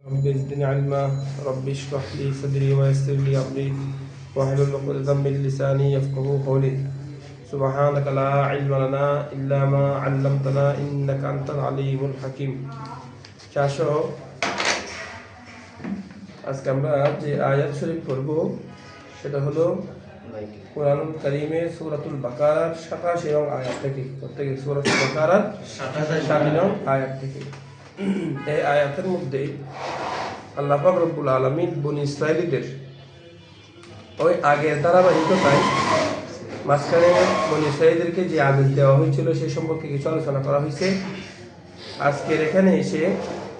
رب زدني علما رب اشرح لي صدري ويسر لي امري واحلل عقدة من لساني يفقهوا قولي سبحانك لا علم لنا الا ما علمتنا انك انت العليم الحكيم চারশো আজকে আমরা যে আয়াত শরীফ পড়ব সেটা হলো কোরআনুল কারীমের সূরাতুল বাকারার 27 নং আয়াত থেকে প্রত্যেক সূরাতুল বাকারার 27 নং আয়াত থেকে এই আয়াতের মধ্যে আল্লাহ পাক রব্বুল আলামিন বনী ইসরাঈলীদের ওই আগের ধারাবাহিকতায় মাঝখানে বনী ইসরাঈলীদেরকে যে আদেশ দেওয়া হয়েছিল সেই সম্পর্কে কিছু আলোচনা করা হয়েছে। আজকের এখানে এসে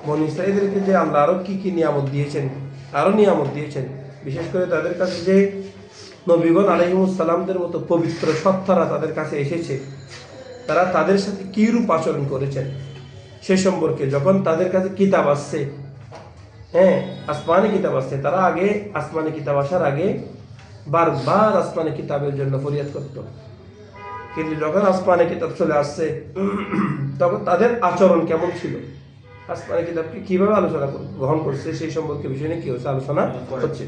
বনী ইসরাঈলীদেরকে যে আল্লাহ আরও কী কী নিয়ামত দিয়েছেন, বিশেষ করে তাদের কাছে যে নবীগণ আলাইহিমুস সালামদের মতো পবিত্র সত্তারা তাদের কাছে এসেছে, তারা তাদের সাথে কী রূপ আচরণ করেছেন সে সম্পর্কে। যখন তাদের কাছে কিতাব আসছে, আসমানি কিতাব আসছে, তারা আগে আসমানি কিতাব আসার আগে বারবার আসমানি কিতাবের জন্য ফরিয়াদ করত, কিন্তু যখন আসমানি কিতাব চলে আসছে তখন তাদের আচরণ কেমন ছিল, আসমানি কিতাবকে কিভাবে গ্রহণ করছে সেই সম্পর্কে বিষয় নিয়ে কি হচ্ছে আলোচনা হচ্ছে।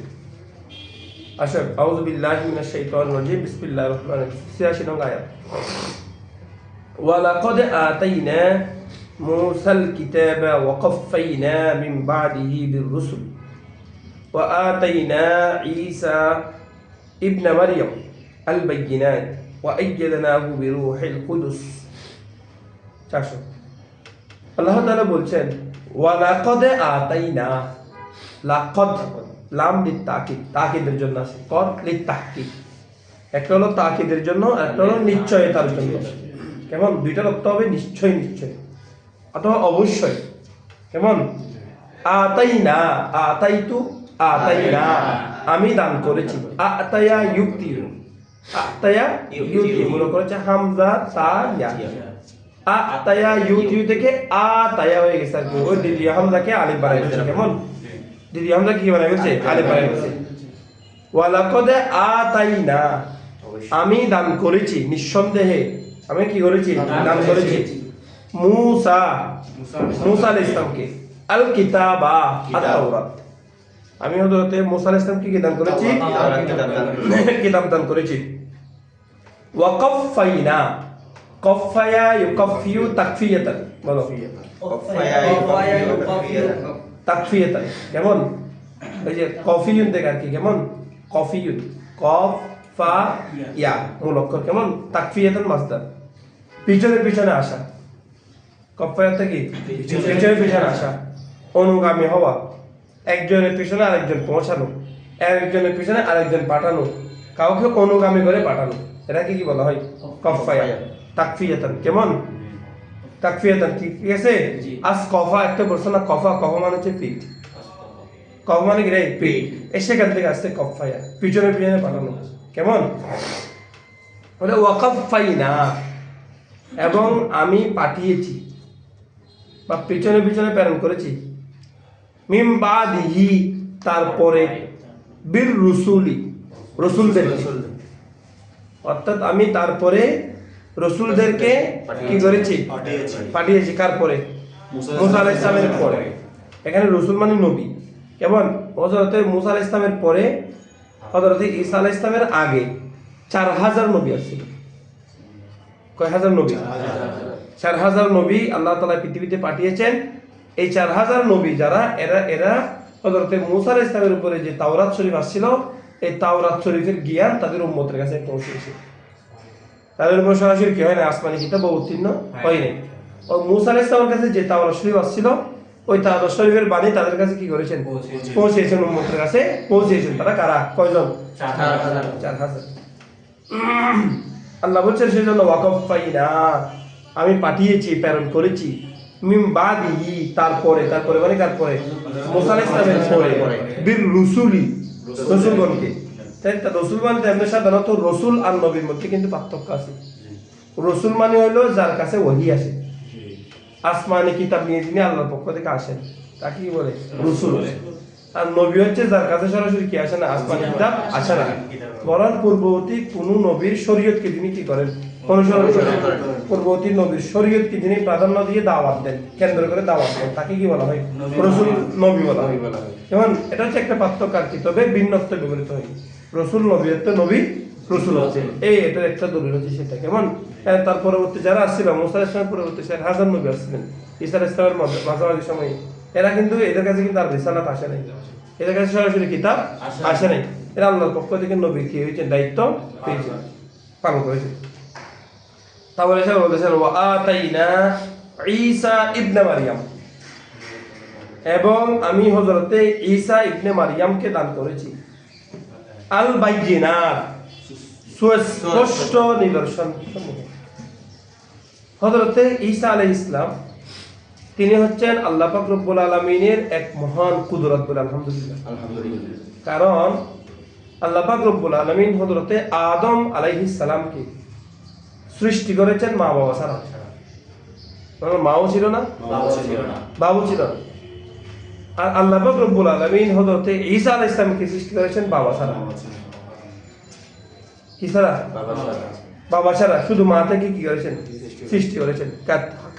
আসলে আউযু বিল্লাহি মিনাশ শাইতানির রাজিম বিসমিল্লাহির রহমানির রহিম 86 নং আয়াত। ওয়া লাকাদ আতাইনা মুসাল কিতাবা ওয়া কাফাইনা মিন বাদিহি বির-রুসুল ওয়া আতাইনা ঈসা ইবনে মারইয়াম আল-বায়্যিনাত ওয়া আইয়াদনাহু বিরূহিল কুদুস। 400 আল্লাহ তাআলা বলছেন ওয়া লাকাদ আতাইনা, লাকাদ লাম লিত-তাকিদ, তাকিদের জন্য আছে, কদ লিত-তাহকিক, একটা হলো তাকিদের জন্য আর একটা হলো নিশ্চয়তার জন্য। কেমন দুইটার অর্থ হবে নিশ্চয় নিশ্চয় অথবা অবশ্যই। কেমন আতাইনা, আতাইতু, আতাইনা আমি দান করেছি, আতায়া ইউতি, আতায়া ইউতি মনে করেছে হামজা তা ইয়া, আতায়া ইউতি থেকে আতায়া হয়ে গেছে আর কি, ওই দ্বিতীয় হামজাকে আলিফ বানাই দিয়েছে। কেমন দ্বিতীয় হামজা কি বানাই গেছে, আলিফ বানাই গেছে। ওয়া লাকাদ আতাইনা আমি দান করেছি, নিঃসন্দেহে আমি কি করেছি, দান করেছি মুসা আলাইহিস সালামকে আল কিতাবা আত-তাওরাত, আমি হযরত মুসা আলাইহিস সালামকে কি দান করেছি, কিতাব দান করেছি। ওয়া কাফাইনা, কাফায়া ইউকাফিউ তাকফিয়াতান, বলো তাকফিয়াতান। কেমন ওই যে কফিয়ুন থেকে আর কি, কেমন কফিয়ুন, কফ ফা ইয়া মূল অক্ষর, কেমন তাকফিয়াতান মাসদার, পিছনে পিছনে আসা, কফায়াত কি পিছনে পিছনে আসা, অনুগামী হওয়া, একজনের পিছনে আরেকজন পৌঁছানো, একজনের পিছনে আরেকজন পাঠানো, কাউকে অনুগামী করে পাঠানো, এটাকে কি বলা হয়, কফায়া তাকফিয়াতান। কেমন তাকফিয়াতান, ঠিক আছে। আজ কফা একটা বলছো না, কফা মানে হচ্ছে পিঠ, কফ মানে কি রে পিঠ, সেখান থেকে আসছে কফায়া, পিছনে পিছনে পাঠানো। কেমন বলে ওয়াকাফাইনা এবং আমি পাঠিয়েছি বা পিছনে পিছনে প্রেরণ করেছি, মিম বাদিহি তারপরে, বীর রসুলি রসুলদের, অর্থাৎ আমি তারপরে রসুলদেরকে কি করেছি, পাঠিয়েছি। কার পরে, মুসা আলাইহিস সালামের পরে। এখানে রসুল মানে নবী। কেমন হযরত মুসা আলাইহিস সালামের পরে হযরত ঈসা আলাইহিস সালামের আগে 4000 নবী আসছিল। কয় হাজার নবী, 4000 নবী আল্লাহ তাআলা পৃথিবীতে পাঠিয়েছেন। এই 4000 নবী যারা, এরা হযরত মুসা আলাইহিস সালামের উপরে যে তাওরাত শরীফ আসছিল, এই তাওরাত শরীফের জ্ঞান তাদের উম্মতের কাছে পৌঁছেছে। তাদের উপর সরাসরি কি হয় না, আসমানি কিতাব অবতীর্ণ হয়নি। ও মুসা আলাইহিস সালামের কাছে যে তাওরাত শরীফ আসছিল, ওই তাওরাত শরীফের বাণী তাদের কাছে কি করেছেন, পৌঁছেছেন, উম্মতের কাছে পৌঁছেছেন। তারা কারা, কয়জন, 4000। আল্লাহ বলছেন সেজন্য ওয়াকাফাইনা আমি পাঠিয়েছি, প্রেরণ করেছি, মিম বাদিহি তারপরে, তারপরে মানে তারপরে মুসা আলাইহিস সালামের পরে, বীর রসুলি রসুলগণকে। তাই রসুল মানে এমনি সাধারণত রসুল আর নবীর মধ্যে কিন্তু পার্থক্য আছে। রসুল মানে হলো যার কাছে ওহী আসে, আসমানি কিতাব নিয়ে যিনি আল্লাহর পক্ষ থেকে আসেন তাকে কি বলে, রসুল। আর নবী হচ্ছে যার কাছে সরাসরি কি আসে না, আসমানি কিতাব আসে না, বরং পূর্ববর্তী কোন নবীর শরীয়তকে তিনি কি করেন, অনুসরণ করেন। পূর্ববর্তী নবীর শরীয়তকে যিনি প্রাধান্য দিয়ে দাওয়াত দেন, কেন্দ্র করে দাওয়াত দেন, তাকে কি বলা হয়? রাসূল, নবী বলা হয়। যেমন এটা হচ্ছে একটা পার্থক্য আর কি, তবে ভিন্নত্ব বিপরীত হয়। রাসূল নবী হচ্ছে, নবী রাসূল হচ্ছে, এটার একটা দলিল হচ্ছে সেটা। কেমন তার পরবর্তী যারা আসছিল, মুসা আলাইহিস সালামের পরবর্তী হাজার নবী আসছিলেন ঈসা আলাইহিস সালামের মাঝামাঝি সময়ে, এরা কিন্তু এদের কাছে কিন্তু আর রিসালাত আসে নাই, এদের কাছে সরাসরি কিতাব আসে নাই। এরা আল্লাহর পক্ষ থেকে নবী কি হয়েছে, দায়িত্ব পেয়েছে, পালন করেছে। তারপরে এসে বলতেছেন ওয়া আতাইনা ঈসা ইবনে মারইয়াম, এবং আমি হযরতে ঈসা ইবনে মারইয়ামকে দান করেছি আল বাইয়িনাত, সুস্পষ্ট নিদর্শন সমূহ। হযরতে ঈসা আলাইহিস সালাম তিনি হচ্ছেন আল্লাহ পাক রব্বুল আলামিনের এক মহান কুদরত বলে আলহামদুলিল্লাহ। কারণ আল্লাহ পাক রব্বুল আলামিন হযরতে আদম আলাইহিস সালামকে সৃষ্টি করেছেন মা বাবা ছাড়া। মাও ছিল না, বাবু ছিল না। আর আল্লাহ পাক রব্বুল আলামিন হযরতে ঈসা আলাইহিস সালামকে সৃষ্টি করেছেন বাবা ছাড়া। কি ছাড়া? বাবা ছাড়া, শুধু মা থেকে কি করেছেন, সৃষ্টি করেছেন।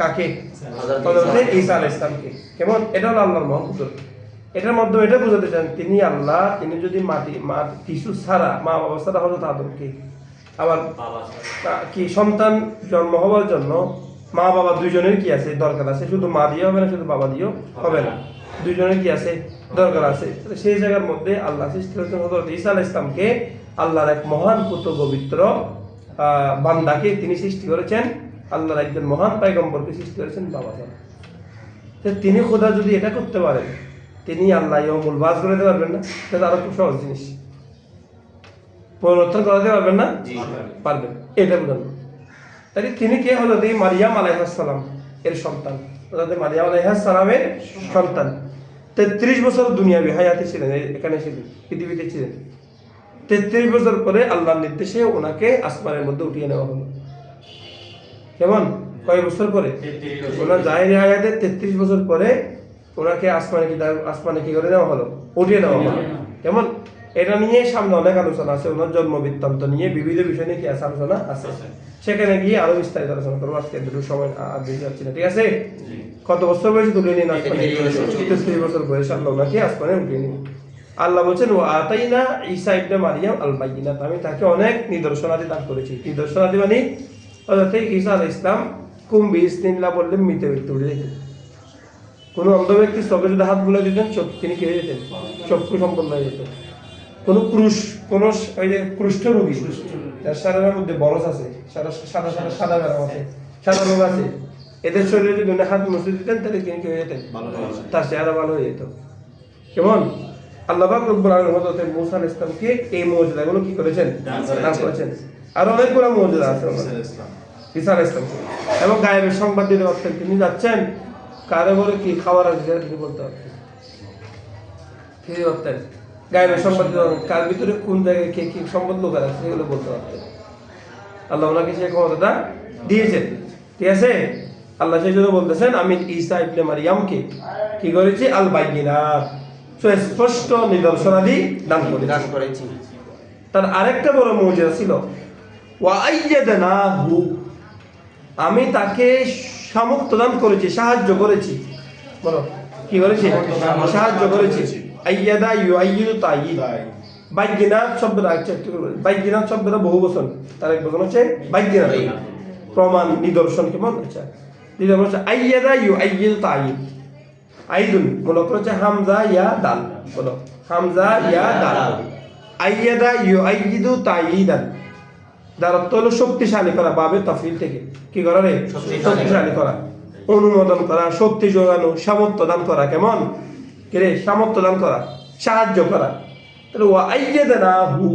কাকে? হযরতে ঈসা আলাইহিস সালামকে। কেমন? এটা হলো আল্লাহর মহান কুদরত। এটার মাধ্যমে এটা বোঝাতে চান তিনি আল্লাহ, তিনি যদি কিছু ছাড়া, মা বাবা ছাড়া হযরত আদমকে, আবার কি সন্তান জন্ম হওয়ার জন্য মা বাবা দুইজনের কি আছে, দরকার আছে। শুধু মা দিয়ে হবে না, শুধু বাবা দিয়েও হবে না, দুইজনের কি আছে, দরকার আছে। সেই জায়গার মধ্যে আল্লাহ সৃষ্টি করেছেন হযরত ঈসা আলাইহিস সালামকে, আল্লাহর এক মহান পুত্র পবিত্র বান্দাকে তিনি সৃষ্টি করেছেন, আল্লাহর একজন মহান পয়গম্বরকে সৃষ্টি করেছেন বাবা ছাড়া। তিনি খোদা যদি এটা করতে পারেন, তিনি আল্লাহ ইয়াউমুল বাস করে দিতে পারবেন না? এটা আরো খুব সহজ জিনিস। পুনরুত্থান করাতে পারবেন না? পারবেন। এটা বুঝলেন। তাই তিনি কে? হযরত মারিয়াম আলাইহিস সালাম এর সন্তান, হযরত মারিয়াম আলাইহিস সালামের সন্তান। 33 বছর দুনিয়াবি হায়াতে ছিলেন, এখানে ছিলেন, পৃথিবীতে ছিলেন। 33 বছর পরে আল্লাহর নির্দেশে ওনাকে আসমানের মধ্যে উঠিয়ে নেওয়া হলো। কেমন? কয় বছর পরে? ওনার জাহিরি হায়াতে 33 বছর পরে ওনাকে আসমানে কি করে নেওয়া হলো, উঠিয়ে নেওয়া হলো। কেমন? এটা নিয়ে সামনে অনেক আলোচনা আছে, ওনার জন্ম বৃত্তান্ত নিয়ে বিবিধ বিষয় নিয়ে কি আছে, আলোচনা আছে। সেখানে গিয়ে আরো বিস্তারিত আলোচনা করবো। আজকে দুটো সময় আর বেশি যাচ্ছে না, ঠিক আছে? কত বছর বয়সে তুলে নিন আসমানে? 33 বছর বয়সে আল্লাহ ওনাকে আসমানে উঠিয়ে নিন। আল্লাহ বলছেন ওয়া আতাইনা ঈসা ইবনে মারইয়াম আল বাইয়িনাত, আমি তাকে অনেক নিদর্শনাদি দান করেছি। নিদর্শনাদি মানে হযরত ঈসা আলাইহিস সালাম কুম্বি ইসনিল্লাহ বললে মৃত ব্যক্তি উঠে যেতেন। কোনো অন্ধ ব্যক্তি চোখে যদি হাত বুলে দিতেন, তিনি কি হয়ে যেতেন? চক্ষু সম্পন্ন হয়ে যেতেন। কোনো ওই যে কুষ্ঠ রোগী, যার শরীরের মধ্যে বরস আছে, সাদা ব্যারাম আছে, সাদা রোগ আছে, এদের শরীরে যদি হাত মুছে দিতেন, তাহলে তিনি কি হয়ে যেতেন? তার চেহারা ভালো হয়ে যেত। কেমন? আল্লাহ পাক রব্বুল আলামিন হযরত মূসা আলাইহিস সালামকে এই মুজিজাগুলো কি করেছেন? দান করেছেন। আর অনেকগুলো মুজিজা আছে ঈসা আলাইহিস সালাম। এবং গায়েবের সংবাদ দিতে পারতেন। তিনি যাচ্ছেন, কারে বলে কি খাবার আছে তিনি বলতে পারতেন, তিনি বলতেন। গায়েবের সংবাদ দিতে পারতেন, কার ভিতরে কোন জায়গায় কে কি সম্পদ লোক আছে সেগুলো বলতে পারতেন। আল্লাহ ওনাকে সেই ক্ষমতাটা দিয়েছেন, ঠিক আছে? আল্লাহ সেই জন্য বলতেছেন আমি ঈসা ইবনে মারইয়ামকে কি করেছি, আল বাইয়িনাত, স্পষ্ট নিদর্শনাদি দান করেছি। তার আরেকটা বড় মুজিজা ছিল ওয়া আইয়াদনাহু, আমি তাকে সামর্থ্য দান করেছি, সাহায্য করেছি। বলো কি করেছি? সাহায্য করেছি। আইয়াদা ইউআইয়িদু তাইয়িদ। বাইয়িনাত শব্দটা বাইয়িনাত শব্দটা বহু বচন, তার এক বচন হচ্ছে বাইয়িনাত, প্রমাণ, নিদর্শন। কেমন? আচ্ছা, নিদর্শন হচ্ছে আইয়াদা ইউআইয়িদু তাইয়িদ। আইদুন মূলত হচ্ছে হামজা ইয়া দাল। বলো হামজা ইয়া দাল। আইয়াদা ইউআইয়িদু তাইয়িদান, যার অর্থ হলো শক্তিশালী করা, বাবে তাফসীর থেকে কি করা রে? শক্তিশালী করা, অনুমোদন করা, শক্তি যোগানো, সামর্থ্য দান করা। কেমন? কি রে? সামর্থ্য দান করা, সাহায্য করা। তাহলে ওয়া আইয়াদনাহু,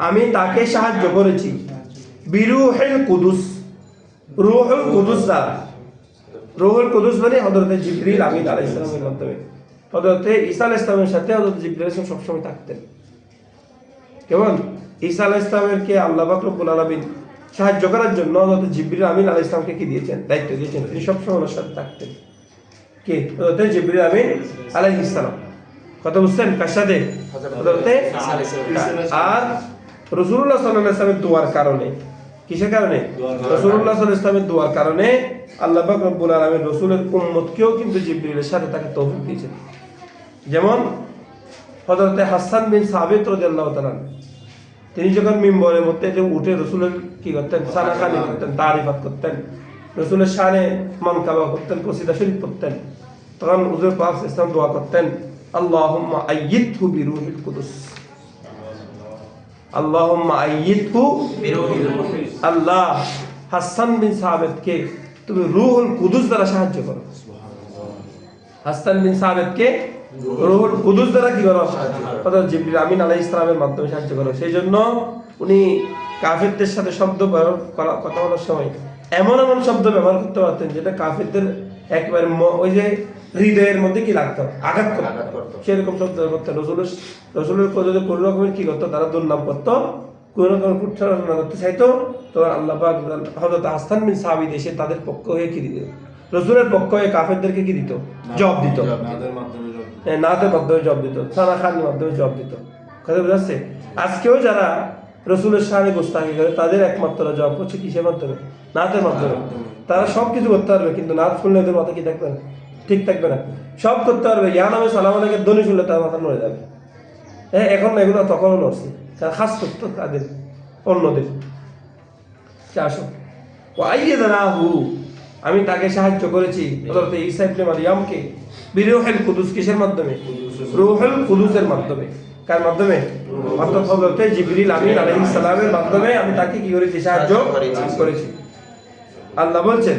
আমি তাকে সাহায্য করেছি বিরূহিল কুদুস, রূহুল কুদুস দ্বারা। রূহুল কুদুস মানে হযরত জিবরিল আমিন আলাইহিস সালামের মাধ্যমে। হযরত ঈসা আলাইহিস সালামের সাথে হযরত জিবরিল আলাইহিস সালাম সবসময় থাকতেন। কেমন? ঈসা আলাইহিস সালামকে আল্লাহ পাক রব্বুল আলামিন সাহায্য করার জন্য হযরত জিবরিল আমিন আলাইহিস সালামকে কি দিয়েছেন? দায়িত্ব দিয়েছেন। তিনি সবসময় ওনার সাথে থাকতেন। কে? হযরত জিবরিল আমিন আলাইহিস সালাম। কথা বুঝছেন? কার সাথে? হযরত ঈসা আলাইহিস সালাম। আর রাসূলুল্লাহ সাল্লাল্লাহু আলাইহি ওয়াসাল্লামের দোয়ার কারণে কিসের কারণে? রাসূলুল্লাহ সাল্লাল্লাহু আলাইহি ওয়াসাল্লামের দোয়ার কারণে আল্লাহ পাক রব্বুল আলামিন রাসূলের উম্মতকেও কিন্তু জিবরিলের সাথে তাকে তৌফিক দিয়েছেন। যেমন হযরতে হাসান বিন সাবিত রাদিয়াল্লাহু তাআলা, তিনি যখন মিম্বরের মধ্যে যে উঠে রাসূলের কি করতেন, সানাখানি করতেন, তারিফাত করতেন, রাসূলের শানে মানকাবা করতেন, কসিদা শরীফ পড়তেন, তখন হুজুর পাক সাল্লাল্লাহু আলাইহি ওয়াসাল্লাম দোয়া করতেন, আল্লাহুম্মা আইয়িদহু বিরূহিল কুদুস, আল্লাহুম্মা আইয়িদহু বিরূহিল কুদুস, আল্লাহ হাসান বিন সাবিতকে তুমি রূহুল কুদুস দ্বারা সাহায্য করো। হাসান বিন সাবিতকে রূহুল কুদুস দ্বারা কি করো? হযরত জিবরিল আমিন আলাইহিস সালামের মাধ্যমে সাহায্য করো। সেই জন্য উনি কাফিরদের সাথে শব্দ কথা বলার সময় এমন এমন শব্দ ব্যবহার করতে পারতেন যেটা কাফিরদের একবারে ওই যে হৃদয়ের মধ্যে কি লাগতো, আঘাত করতো, সেরকম শব্দ করতেন। রসুলের যদি কোনো রকমের কি করতো, তারা দুর্নাম করতো, কোনো রকমের কুট্টাচনা করতে চাইতো, তো আল্লাহ পাক হযরত হাসান বিন সাবিত এসে তাদের পক্ষ হয়ে কি দিত, রসুলের পক্ষ হয়ে কাফেরদেরকে কি দিত, জবাব দিত, নাতের মাধ্যমে জবাব দিত, সানা খানের মাধ্যমে জবাব দিত। কথা বোঝা যাচ্ছে? আজকেও যারা রসুলের শানে গোস্তাখি করে তাদের একমাত্র জবাব হচ্ছে কিসের মাধ্যমে? নাতের মাধ্যমে। তারা সব কিছু করতে পারবে, কিন্তু নাত শুনলে ওদের মাথা কি থাকবে না, ঠিক থাকবে না। সব করতে পারবে, ইয়া নামে সালাম আলাইকুম ধ্বনি শুনলে তার মাথা নড়ে যাবে। হ্যাঁ, এখন না, এগুলো তখনও নড়ছে, তার খাস করতো তাদের অন্যদের। আসো ওয়াইয়াদানাহু, আমি তাকে সাহায্য করেছি হযরত ঈসা ইবনে মারইয়ামকে বিরূহিল কুদুস, কিসের মাধ্যমে? রূহুল কুদুসের মাধ্যমে। কার মাধ্যমে? অর্থাৎ হযরত জিবরিল আমিন আলাইহিস সালামের মাধ্যমে আমি তাকে কি করেছি, সাহায্য করেছি। আল্লাহ বলছেন,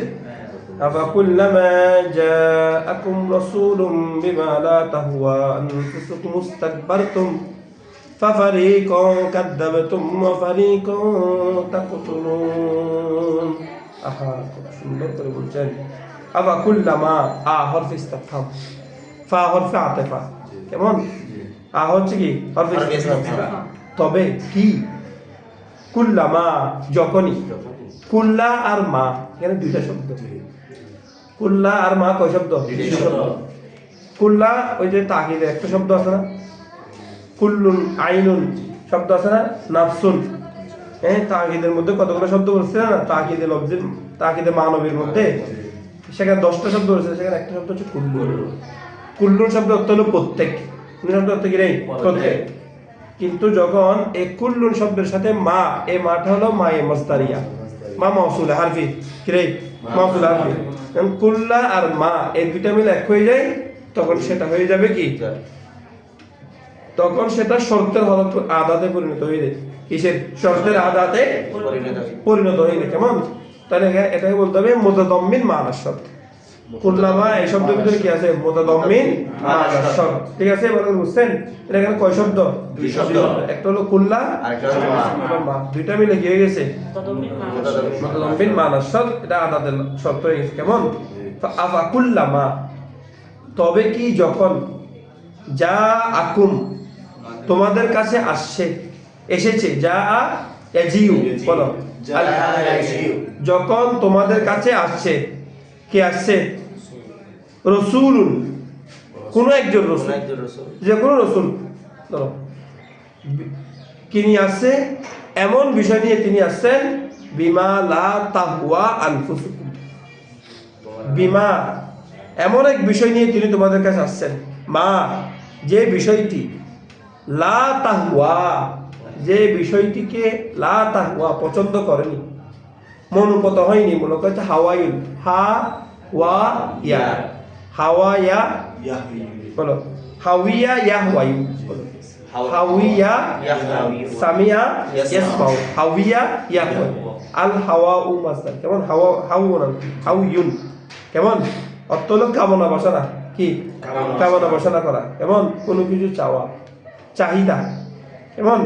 আফাকুল্লামা জাআকুম রাসূলুম বিমা লা তাহওয়া আনফুসুকুম ইস্তাকবারতুম ফাফারিকান কাযযাবতুম ওয়া ফারিকান তাকতুলুন। আহা, খুব সুন্দর করে বলছেন। আফাকুল্লামা, আ হরফ ইস্তিফহাম, ফা হরফ আতিফা। কেমন? আ হচ্ছে কি হরফ ইস্তিফহাম, তবে কি, কুল্লামা যখনই, কুল্লা আর মা এখানে দুইটা শব্দ। কুল্লা আর মা কয় শব্দ? দুইটা শব্দ। কুল্লা ওই যে তাকিদের একটা শব্দ আছে না, কুল্লুন, আইনুন শব্দ আছে না, নাফসুন। হ্যাঁ, তাকিদের মধ্যে কতগুলো শব্দ বলছে না, তাকিদে লফজের, তাকিদে মানবীর মধ্যে সেখানে 10টা শব্দ বলছে, সেখানে একটা শব্দ হচ্ছে কুল্লুন। কুল্লুন শব্দ অর্থ হলো প্রত্যেক, শব্দ অর্থ কি রে, প্রত্যেক। কিন্তু যখন এই কুল্লুন শব্দের সাথে মা, এই মাটা হলো মায়ে মাসদারিয়া, মা মাউসুল হারফি, কি রে, মাউসুল হারফি। কুল্লা আর মা এই দুইটা মিলে এক হয়ে যায়, তখন সেটা হয়ে যাবে কি, তখন সেটা শর্তের হরফ আদাতে পরিণত হয়ে যায়। কিসের? শর্তের আদাতে পরিণত হয়ে যায়। কেমন? তাহলে এটাকে বলতে হবে মুতাদাম্মিন মা'নাস শর্ত। কুল্লামা এই শব্দের ভিতরে কি আছে? মুতাদাম্মিন মা'নাস শর্ত। ঠিক আছে, এবার বুঝছেন এটা এখানে কয় শব্দ? দুই শব্দ। একটা হলো কুল্লা, আরেকটা হলো মা। দুইটা মিলে কি হয়ে গেছে? মুতাদাম্মিন মা'নাস শর্ত। এটা আদাতের শর্ত হয়ে গেছে। কেমন? আফা কুল্লামা, তবে কি যখন, যা আকুম তোমাদের কাছে আসছে, এসেছে, যা ইয়াজিউ, বলো যখন তোমাদের কাছে আসছে, কে আসছে? রাসূলুন, কোন একজন রাসূল, যে কোন রাসূল, ধরো কি নিয়ে আসছে? এমন বিষয় নিয়ে তিনি আসছেন, বিমা লা তাহওয়া আনফুসুকুম, বিমা এমন এক বিষয় নিয়ে তিনি তোমাদের কাছে আসছেন, মা যে বিষয়টি, লা তাহওয়া যে বিষয়টিকে, লা তাহওয়া পছন্দ করেনি, মনোপত হয়নি, মনে করছে হাওয়াইন, হা ওয়া ইয়া, হাওয়ায়া বলো, হাওয়িয়া ইয়াহওয়ায়ু, হাওয়িয়া সামিয়া ইয়াসমাউ, হাওয়িয়া ইয়াহওয়ায়ু, আল হাওয়াউ মাসদার। কেমন? হাওয়া, হাওয়ুন, হাওয়ুন। কেমন? অর্থ হলো কামনা বাসনা, কি কামনা বাসনা করা। কেমন? কোনো কিছু চাওয়া, চাহিদা। কেমন?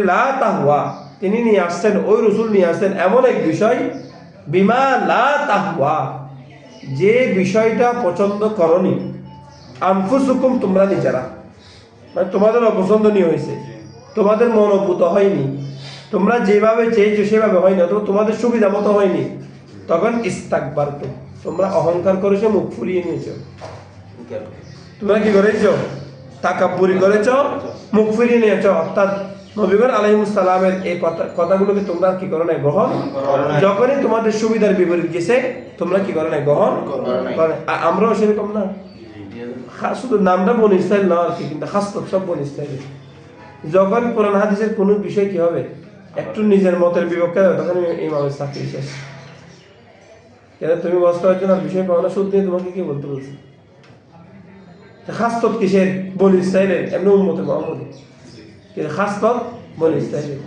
লা তাহওয়া তিনি নিয়ে আসছেন, ওই রাসূল নিয়ে আসছেন এমন এক বিষয়, বিমা লা তাহওয়া যে বিষয়টা পছন্দ করনি, আনফুসুকুম তোমরা নিজেরা, মানে তোমাদের অপছন্দনীয় হয়েছে, তোমাদের মনোভূত হয়নি, তোমরা যেভাবে চেয়েছো সেভাবে হয়নি, অথবা তোমাদের সুবিধা মতো হয়নি, তখন ইস্তাকবারতুম তোমরা অহংকার করেছো, মুখ ফুরিয়ে নিয়েছো। তোমরা কি করেছো? তাকাব্বুরি করেছো, মুখ ফিরিয়ে নিয়েছো, অর্থাৎ নবীগণ আলাইহিস সালামের এই কথাগুলোকে তোমরা কি করো না গ্রহণ যখনই তোমাদের সুবিধার বিপরীত গেছে তোমরা কি করো না গ্রহণ করো। আমরাও সেরকম না, শুধু নামটা বনি ইসরাইল না আর কি, কিন্তু খাসলত সব বনি ইসরাইল। যখন কোরআন হাদিসের কোনো বিষয় কি হবে একটু নিজের মতের বিপক্ষে হবে তখন ইমামের চাকরি শেষ। কেন তুমি বস্তা হচ্ছে না বিষয় পাও না, সুদ দিয়ে তোমাকে কি বলতে বলছি? খাসলত কিসের? বনি ইসরাইলের, এমনি উম্মতে মুহাম্মদী, কিন্তু খাসলত বনি ইসরাইলের।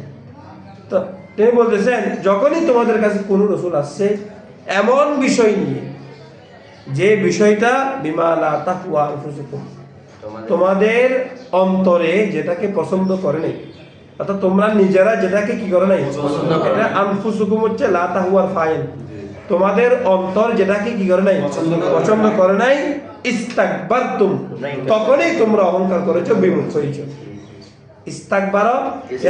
তো তিনি বলতেছেন যখনই তোমাদের কাছে কোনো রসুল আসছে এমন বিষয় নিয়ে যে বিষয়টা বিমা লা তাকওয়া আনফুসুকুম, তোমাদের অন্তরে যেটাকে পছন্দ করে নাই, অর্থাৎ তোমরা নিজেরা যেটাকে কি করে নাই এটা আনফুসুকুম হচ্ছে লা তাহওয়ার ফাইল, তোমাদের অন্তর যেটাকে কি করে নাই পছন্দ করে নাই, ইস্তাকবারতুম, তখনই তোমরা অহংকার করেছো, বিমুখ হয়েছো। ইস্তাকবার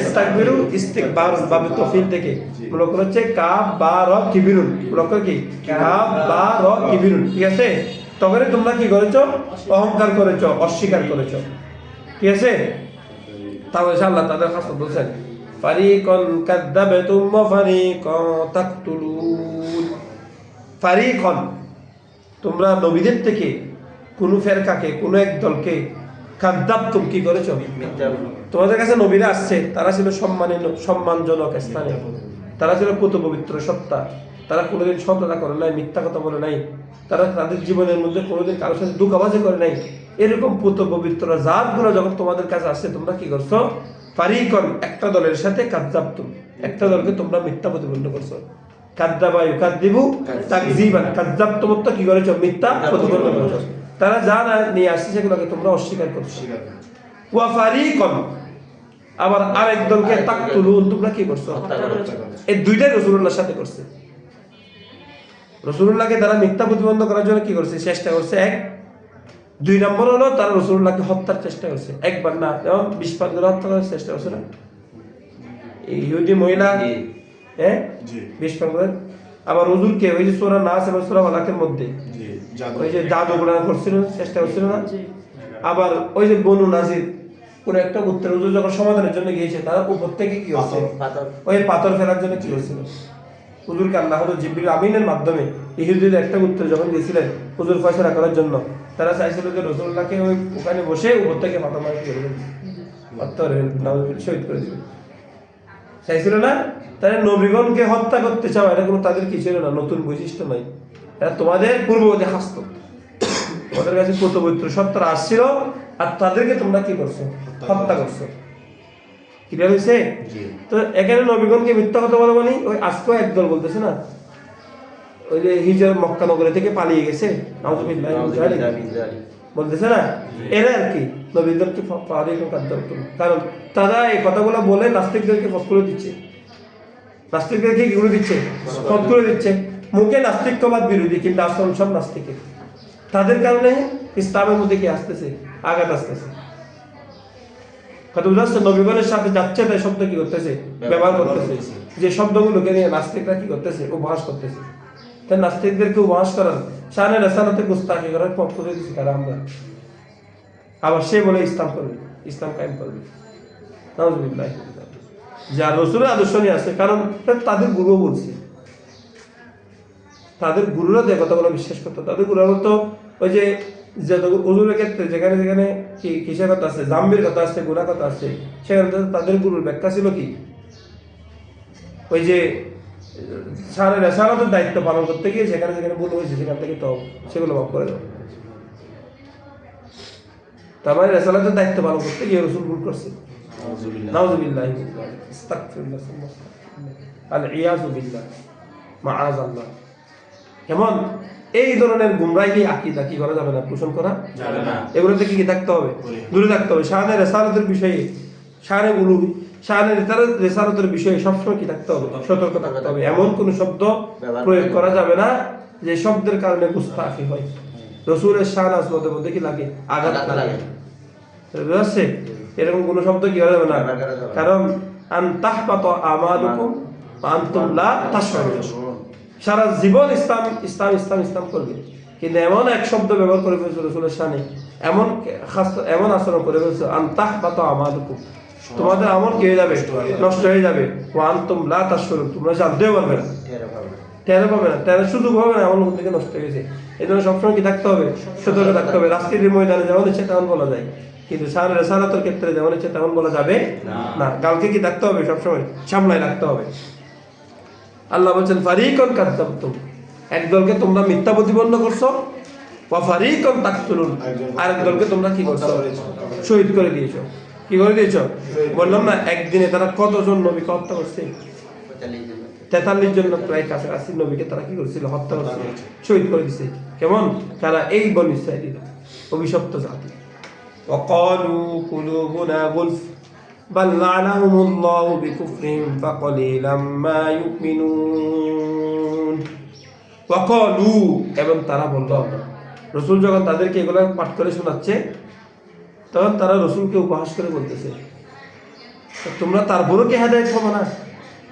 ইস্তাকবিরু ইস্তিকবার বাবে তফিল থেকে মূলক হচ্ছে কাফ বা র কিবিরুন, মূলক কি কাফ বা র কিবিরুন, ঠিক আছে? তখনই তোমরা কি করেছো? অহংকার করেছো, অস্বীকার করেছো, ঠিক আছে? তাহলে আল্লাহ তাদের কাছে বলছেন ফারিকান কাযাবাতুম ওয়া ফারিকান তাকতুলুন, ফারিকান তোমরা নবীদের থেকে কোন ফেরকাকে, কোন এক দলকে কাযাবতুম কি করেছো? তোমাদের কাছে নবীরা আসছে, তারা ছিল সম্মানজনক স্থানে, তারা ছিল পুত পবিত্র সত্তা, তারা কোনোদিন সততা করে নাই, মিথ্যা কথা বলে নাই, তারা তাদের জীবনের মধ্যে কোনোদিন কারোর সাথে দুঃখাবাজি করে নাই। এরকম পুত পবিত্র জাতগুলো যখন তোমাদের কাছে আসছে তোমরা কি করছো? ফারিকন একটা দলের সাথে কাযাবতুম, একটা দলকে তোমরা মিথ্যা প্রতিপন্ন করছো। কাযাবা ইউকাযযিবু তাকযীবান, কাযাবতুম তো কি করেছো? মিথ্যা প্রতিপন্ন করেছো। তারা যা নিয়ে আসছে সেগুলোকে তোমরা অস্বীকার করছো। ওয়া ফারিকন, আবার আরেক দলকে তাকতুলুন, তোমরা কি করছো? এই দুইটাই রাসূলুল্লাহর সাথে করছে। রাসূলুল্লাহকে তারা মিথ্যা প্রতিপন্ন করার জন্য কি করছে? চেষ্টা করছে। এক, দুই নম্বর হলো তারা রাসূলুল্লাহকে হত্যার চেষ্টা করছে। একবার না, যেমন 20 বার করে হত্যা করার চেষ্টা করছে না এই ইহুদি মহিলা, 20 বার করে। আবার হুজুরকে ওই যে সূরা নাস এবং সূরা ফালাকের মধ্যে ওই যে জাদুগুলো করছিল, চেষ্টা করছিল না? আবার ওই যে বনু নাজির কোন একটা উত্তর হুজুর যখন সমাধানের জন্য গিয়েছে, তারা উপর থেকে কি হচ্ছে ওই পাথর ফেলার জন্য কি করছিল? হুজুরকে আল্লাহ জিবরিল আমিনের মাধ্যমে ইহুদিদের একটা উত্তর যখন দিয়েছিলেন হুজুর ফয়সালা করার জন্য, তারা চাইছিল যে রাসূলুল্লাহকে ওই ওখানে বসে উপর থেকে পাথর মারি করে দেবেন, পাথর শহীদ করে দিবেন, চাইছিল না? তারা নবীগণকে হত্যা করতে চাও, এটা কোনো তাদের কি ছিল না, নতুন বৈশিষ্ট্য নাই। এটা তোমাদের পূর্ববর্তী হাসত, তোমাদের কাছে কত পবিত্র সত্তারা আসছিল আর তাদেরকে তোমরা কি করছো? হত্যা করছো। ক্লিয়ার হয়েছে? তো এখানে নবীগণকে মিথ্যা কথা বলা মানে ওই আজকেও একদল বলতেছে না, ওই যে হিজর মক্কা নগরী থেকে পালিয়ে গেছে নাউযুবিল্লাহ বলতেছে না, এরা আর কি নবীদেরকে কারণ তারা এই কথাগুলো বলে নাস্তিকদেরকে পথ করে দিচ্ছে, নাস্তিকদেরকে কি করে দিচ্ছে? পথ করে দিচ্ছে। মুখে নাস্তিকবাদ বিরোধী, কিন্তু আসল সব নাস্তিকের। তাদের কারণে ইসলামের মধ্যে কি আসতেছে? আঘাত আসতেছে। কথা বুঝতে পারছো? নবীগণের সাথে যাচ্ছে তাই শব্দ কি করতেছে? ব্যবহার করতেছে। যে শব্দগুলোকে নিয়ে নাস্তিকরা কি করতেছে? উপহাস করতেছে। তাই নাস্তিকদেরকে উপহাস করার, শানে রাসালাতে গুস্তাখি করার পথ করে দিচ্ছি তারা আমরা। আবার সে বলে ইসলাম করবে, ইসলাম কায়েম করবে। নাউযুবিল্লাহ। যা রাসূলের আদর্শ নিয়ে আসে, কারণ তাদের গুরুও বলছে, তাদের গুরুরা যে কথাগুলো বিশ্বাস করতো, তাদের গুরুরা বলতো ওই যে হুজুরের ক্ষেত্রে যেখানে যেখানে কিসের কথা আছে, জাম্বির কথা আছে, গুনাহ কথা আছে, সেখানে তাদের গুরুর ব্যাখ্যা ছিল কি ওই যে সারা রেসালাতের দায়িত্ব পালন করতে গিয়ে যেখানে যেখানে ভুল হয়েছে সেখান থেকে তো সেগুলো মাফ করে দাও। তার মানে রেসালাতের দায়িত্ব পালন করতে গিয়ে রাসূল ভুল করছে। নাউযুবিল্লাহ, আস্তাগফিরুল্লাহ, আল-ইয়াযু বিল্লাহ, মাআযাল্লাহ। কেমন এই ধরনের গুমরাহি আকীদা কি করা যাবে না, পোষণ করা যাবে না। এগুলো থেকে কি থাকতে হবে? দূরে থাকতে হবে। শানে রেসালাতের বিষয়ে, শানে উলুহি, শানে রেসালাতের বিষয়ে সবসময় কি থাকতে হবে? সতর্ক থাকতে হবে। এমন কোন শব্দ প্রয়োগ করা যাবে না যে শব্দের কারণে গুস্তাখি হয়, রাসূলের শান আজমতের মধ্যে কি লাগে? আঘাত লাগে। বুঝা যাচ্ছে? এরকম কোন শব্দ কি করা যাবে না, কারণ আন তাহবাতা আমালুকুম ওয়া আনতুম লা তাশউরুন। সারা জীবন ইসলাম ইসলাম ইসলাম ইসলাম করবে, কিন্তু এমন এক শব্দ ব্যবহার করে ফেলছে রাসূলের শানে, এমন আচরণ করে ফেলছে, আন তাহবাতা আমালুকুম, তোমাদের আমল কি হয়ে যাবে, নষ্ট হয়ে যাবে। ওয়া আনতুম লা তাশউরুন, তোমরা জানতেও পারবে না, টের পাবে না, টের সুযোগ হবে না আমল থেকে নষ্ট হয়ে গেছে। এই জন্য সবসময় কি থাকতে হবে, সতর্ক থাকতে হবে। রাজনীতির ময়দানে যেমন ইচ্ছে তেমন বলা যায়, কিন্তু রেসালাতের ক্ষেত্রে যেমন ইচ্ছে তেমন বলা যাবে না। কালকে কি থাকতে হবে, সবসময় সামলায় রাখতে হবে। আল্লাহ বলছেন ফারিকান কাযযাবতুম, একদলকে তোমরা মিথ্যা প্রতিপন্ন করছো, ওয়া ফারিকান তাকতুলুন, আরেক দলকে তোমরা কি করছো, শহীদ করে দিয়েছো। কি করে দিয়েছো? বললাম না একদিনে তারা কতজন নবীকে হত্যা করছে, 43 জন প্রায় কাছাকাছি নবীকে তারা কি করেছিল, হত্যা করেছিল, শহীদ করে দিছে। কেমন? তারা এই বনী ইসরাঈল অভিশপ্ত জাতি। ওয়াকালু কুলুবুনা গুলফ বাল লা'নাহুমুল্লাহু বিকুফরিহিম ফাকালিলাম মা ইউমিনুন। ওয়াকালু, এবং তারা বলল, রাসূল যখন তাদেরকে এগুলো পাঠ করে শোনাচ্ছে তখন তারা রাসূলকে উপহাস করে বলতেছে, তোমরা তারপরও কি হেদায়েত পাবে না?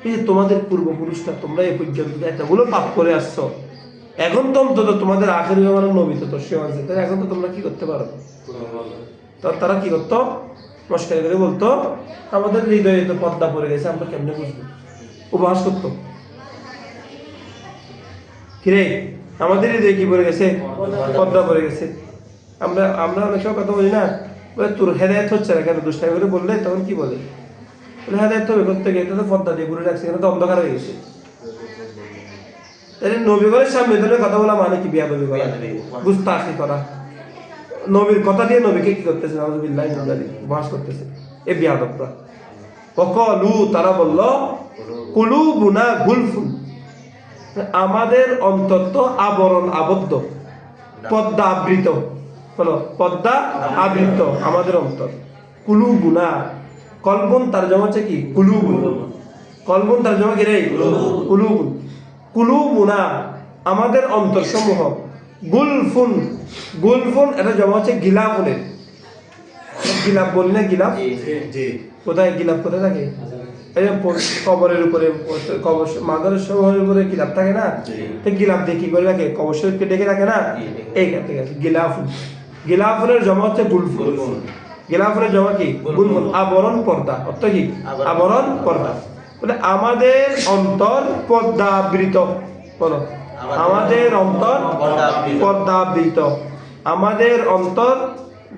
এই যে তোমাদের পূর্বপুরুষরা, তোমরা এই পর্যন্ত এতগুলো পাপ করে আসছো, এখন তো অন্তত তোমাদের আখেরি জামানার নবী তো সে আছে, তাই এখন তো তোমরা কি করতে পারো। তারা কি করতো, মস্কারি করে বলতো, আমাদের হৃদয়ে তো পর্দা পড়ে গেছে, আমরা কেমনে বুঝবো। উপহাস করতো, কিরে আমাদের হৃদয়ে কি পড়ে গেছে, পর্দা পড়ে গেছে। আমরা অনেক সময় কথা বলি না, তোর হেদায়েত হচ্ছে না কেন, দুষ্টামি করে বললে তখন কি বলে, হেদায়েত হবে করতে গিয়ে তো পর্দা দিয়ে ঘুরে রাখছে, এখানে তো অন্ধকার হয়ে গেছে। তাহলে নবীগণের সামনে ধরে কথা বলা মানে কি, বিয়াদবি করা, গুস্তাখি করা। নবীর কথা দিয়ে নবীকে কি করতেছে, নাউযুবিল্লাহি মিন যালিক, উপহাস করতেছে এই বিয়াদবরা। ওয়াকালু, তারা বলল, কুলুবুনা গুলফুন, আমাদের অন্তর তো আবরণ আবদ্ধ, পর্দা আবৃত, বলো পর্দা আবৃত আমাদের অন্তর। কুলুবুনা, কলবুন তার জমা হচ্ছে কি, কুলুবুন, কলবুন তার জমা কি রে, কুলুবুন। কুলুবুনা আমাদের অন্তর সমূহ, গুলফুন, গুলফুন এটা জমা হচ্ছে গিলাফুনের। গিলাফ বলি না, গিলাফ কোথায়, গিলাফ কোথায় থাকে, এই কবরের উপরে, কবর মাজারের সমূহের উপরে গিলাফ থাকে না, তো গিলাফ দিয়ে কি করে রাখে, কবর শরীফকে ডেকে রাখে না, এই ঠিক আছে গিলাফুন। গিলাফুনের জমা হচ্ছে গুলফুন, গিলাফুনের জমা কি, গুলফুন, আবরণ পর্দা, অর্থ কি, আবরণ পর্দা। বলে আমাদের অন্তর পর্দাবৃত, বলো আমাদের অন্তর পর্দাবৃত, আমাদের অন্তর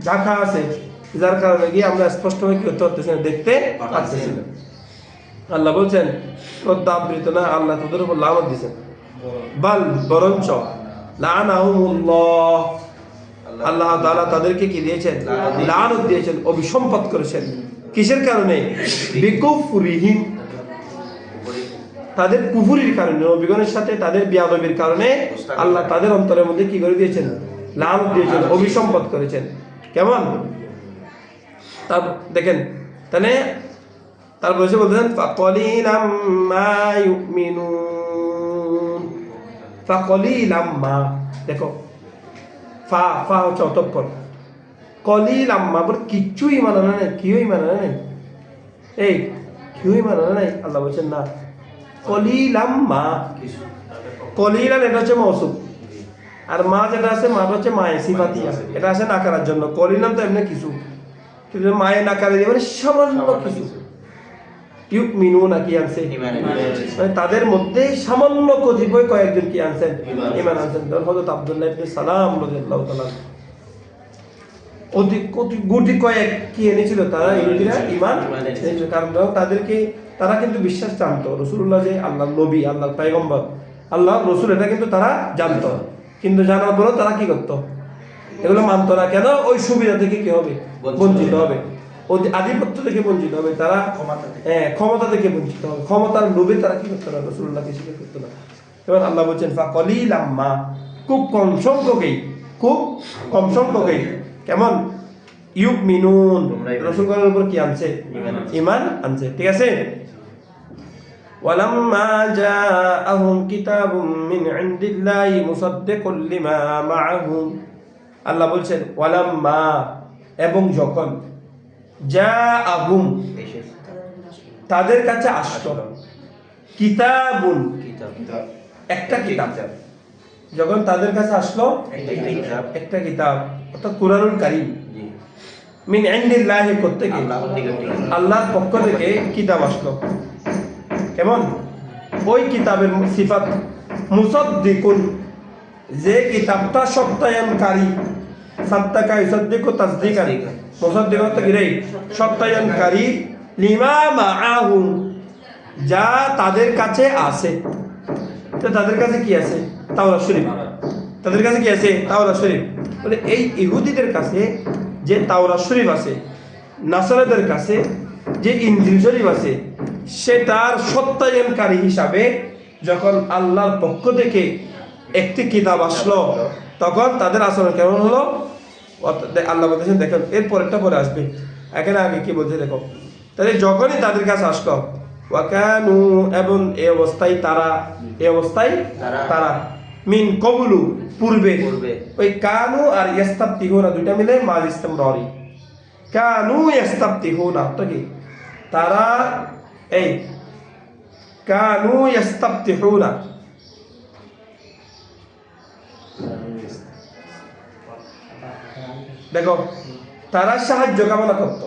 ঢাকা আছে, যার কারণে গিয়ে আমরা স্পষ্টভাবে কি করতে পারতেছি না, দেখতে পাচ্ছি না। আল্লাহ বলছেন পর্দাবৃত না, আল্লাহ তাদের উপর লানত দিয়েছেন। বাল বরঞ্চ লানাহুমুল্লাহ, আল্লাহ তাআলা তাদেরকে কি দিয়েছেন, লানত দিয়েছেন, অভিসম্পাত করেছেন। কিসের কারণে? বিকুফরিহিম, তাদের কুফরির কারণে, নবীগণের সাথে তাদের বিয়াদবির কারণে আল্লাহ তাদের অন্তরের মধ্যে কি করে দিয়েছেন, লানত দিয়েছেন, অভিসম্পাত করেছেন। কেমন? তার দেখেন, তাহলে তারপর এসে বলতেছেন ফাকালিলাম মা ইউমিনুন, ফাকালিলাম মা, দেখো ফা ফা হচ্ছে অতঃপর, কলিলাম মা বলে কিচ্ছুই মানানো নাই, কিউই মানানো নাই, এই কিউই মানানো নাই। আল্লাহ বলছেন না, কলিলাম মা, কলিলান এটা হচ্ছে মৌসুফ, আর মা যেটা আছে মাটা হচ্ছে মায়ে সিফাতিয়া, এটা আছে নাকারার জন্য। কলিলাম তো এমনি কিছু, কিন্তু মায়ে নাকারে দিয়ে মানে সামান্য কিছু। ইউমিনুনা কি আনছে, মানে তাদের মধ্যে সামান্য কতিপয় কয়েকজন কি আনছেন, ঈমান আনছেন। হযরত আব্দুল্লাহ ইবনে সালাম রাদিয়াল্লাহু তাআলা গুটি কয়েক কি এনেছিল, তারা ইহুদিরা ঈমান এনেছিল। কারণ তাদেরকে, তারা কিন্তু বিশ্বাস জানতো রাসূলুল্লাহ যে আল্লাহর নবী, আল্লাহর পয়গম্বর, আল্লাহর রাসূল, এটা কিন্তু তারা জানতো। কিন্তু জানার পরেও তারা কি করতো, এগুলো মানতো না। কেন? ওই সুবিধা থেকে কি হবে, বঞ্চিত হবে, আধিপত্য থেকে বঞ্চিত হবে, তারা ক্ষমতা থেকে বঞ্চিত হবে, ক্ষমতার লোভে তারা কি করতো না, রাসূলুল্লাহকে স্বীকার করতো না। এবার আল্লাহ বলছেন ফাকালিলাম মা, খুব কম সংখ্যকেই, খুব কম সংখ্যকেই, কেমন, ইউমিনুন, রাসূলগণের উপর কি আনছে, ঈমান আনছে। ঠিক আছে। ওয়ালাম্মা জাআহুম কিতাবুম মিন ইনদিল্লাহি মুসাদ্দিকুল লিমা মাআহুম, আল্লাহ বলছেন ওয়ালাম্মা, এবং যখন, জাআহুম তাদের কাছে আসলো, কিতাবুন একটা কিতাব, যখন তাদের কাছে আসলো একটা কিতাব, অর্থাৎ কুরআনুল কারীম, মিন ইন্দিল্লাহি করতে কি আল্লাহর নিকট থেকে। আল্লাহর পক্ষ থেকে কিতাব আসলো। কেমন? ওই কিতাবের সিফাত মুসাদ্দিকুন, যে কিতাবটা সত্যায়নকারী, সাদ্দাকা ইউসাদ্দিকু তাসদীকান, মুসাদ্দিক অর্থ কি রে? সত্যায়নকারী, লিমা মাআহুম, যা তাদের কাছে আছে। তো তাদের কাছে কি আছে? তাওরাত শরীফ। তাদের কাছে কি আছে? তাওরাত শরীফ। বলে এই ইহুদিদের কাছে যে তাওরাত শরীফ আছে, নাসারাদের কাছে যে ইনজিল শরীফ আছে, সেটার সত্যায়নকারী হিসাবে যখন আল্লাহর পক্ষ থেকে একটি কিতাব আসলো, তখন তাদের আচরণ কেমন হলো? আল্লাহ বলতেছেন, দেখেন এর পরেরটা পরে আসবে, এখানে আগে কি বলছে দেখো। তাহলে যখনই তাদের কাছে আসলো, ওয়াকানু, এবং এই অবস্থায় তারা মিন কবুলু, পূর্বে। ওই কানু আর ইস্তাফতিহুনা দুইটা মিলে মাল ইস্তিমরারি। কানু ইস্তাফতিহুনা তো কি তারা, এই কানু ইস্তাফতিহুনা, দেখো তারা সাহায্য কামনা করত।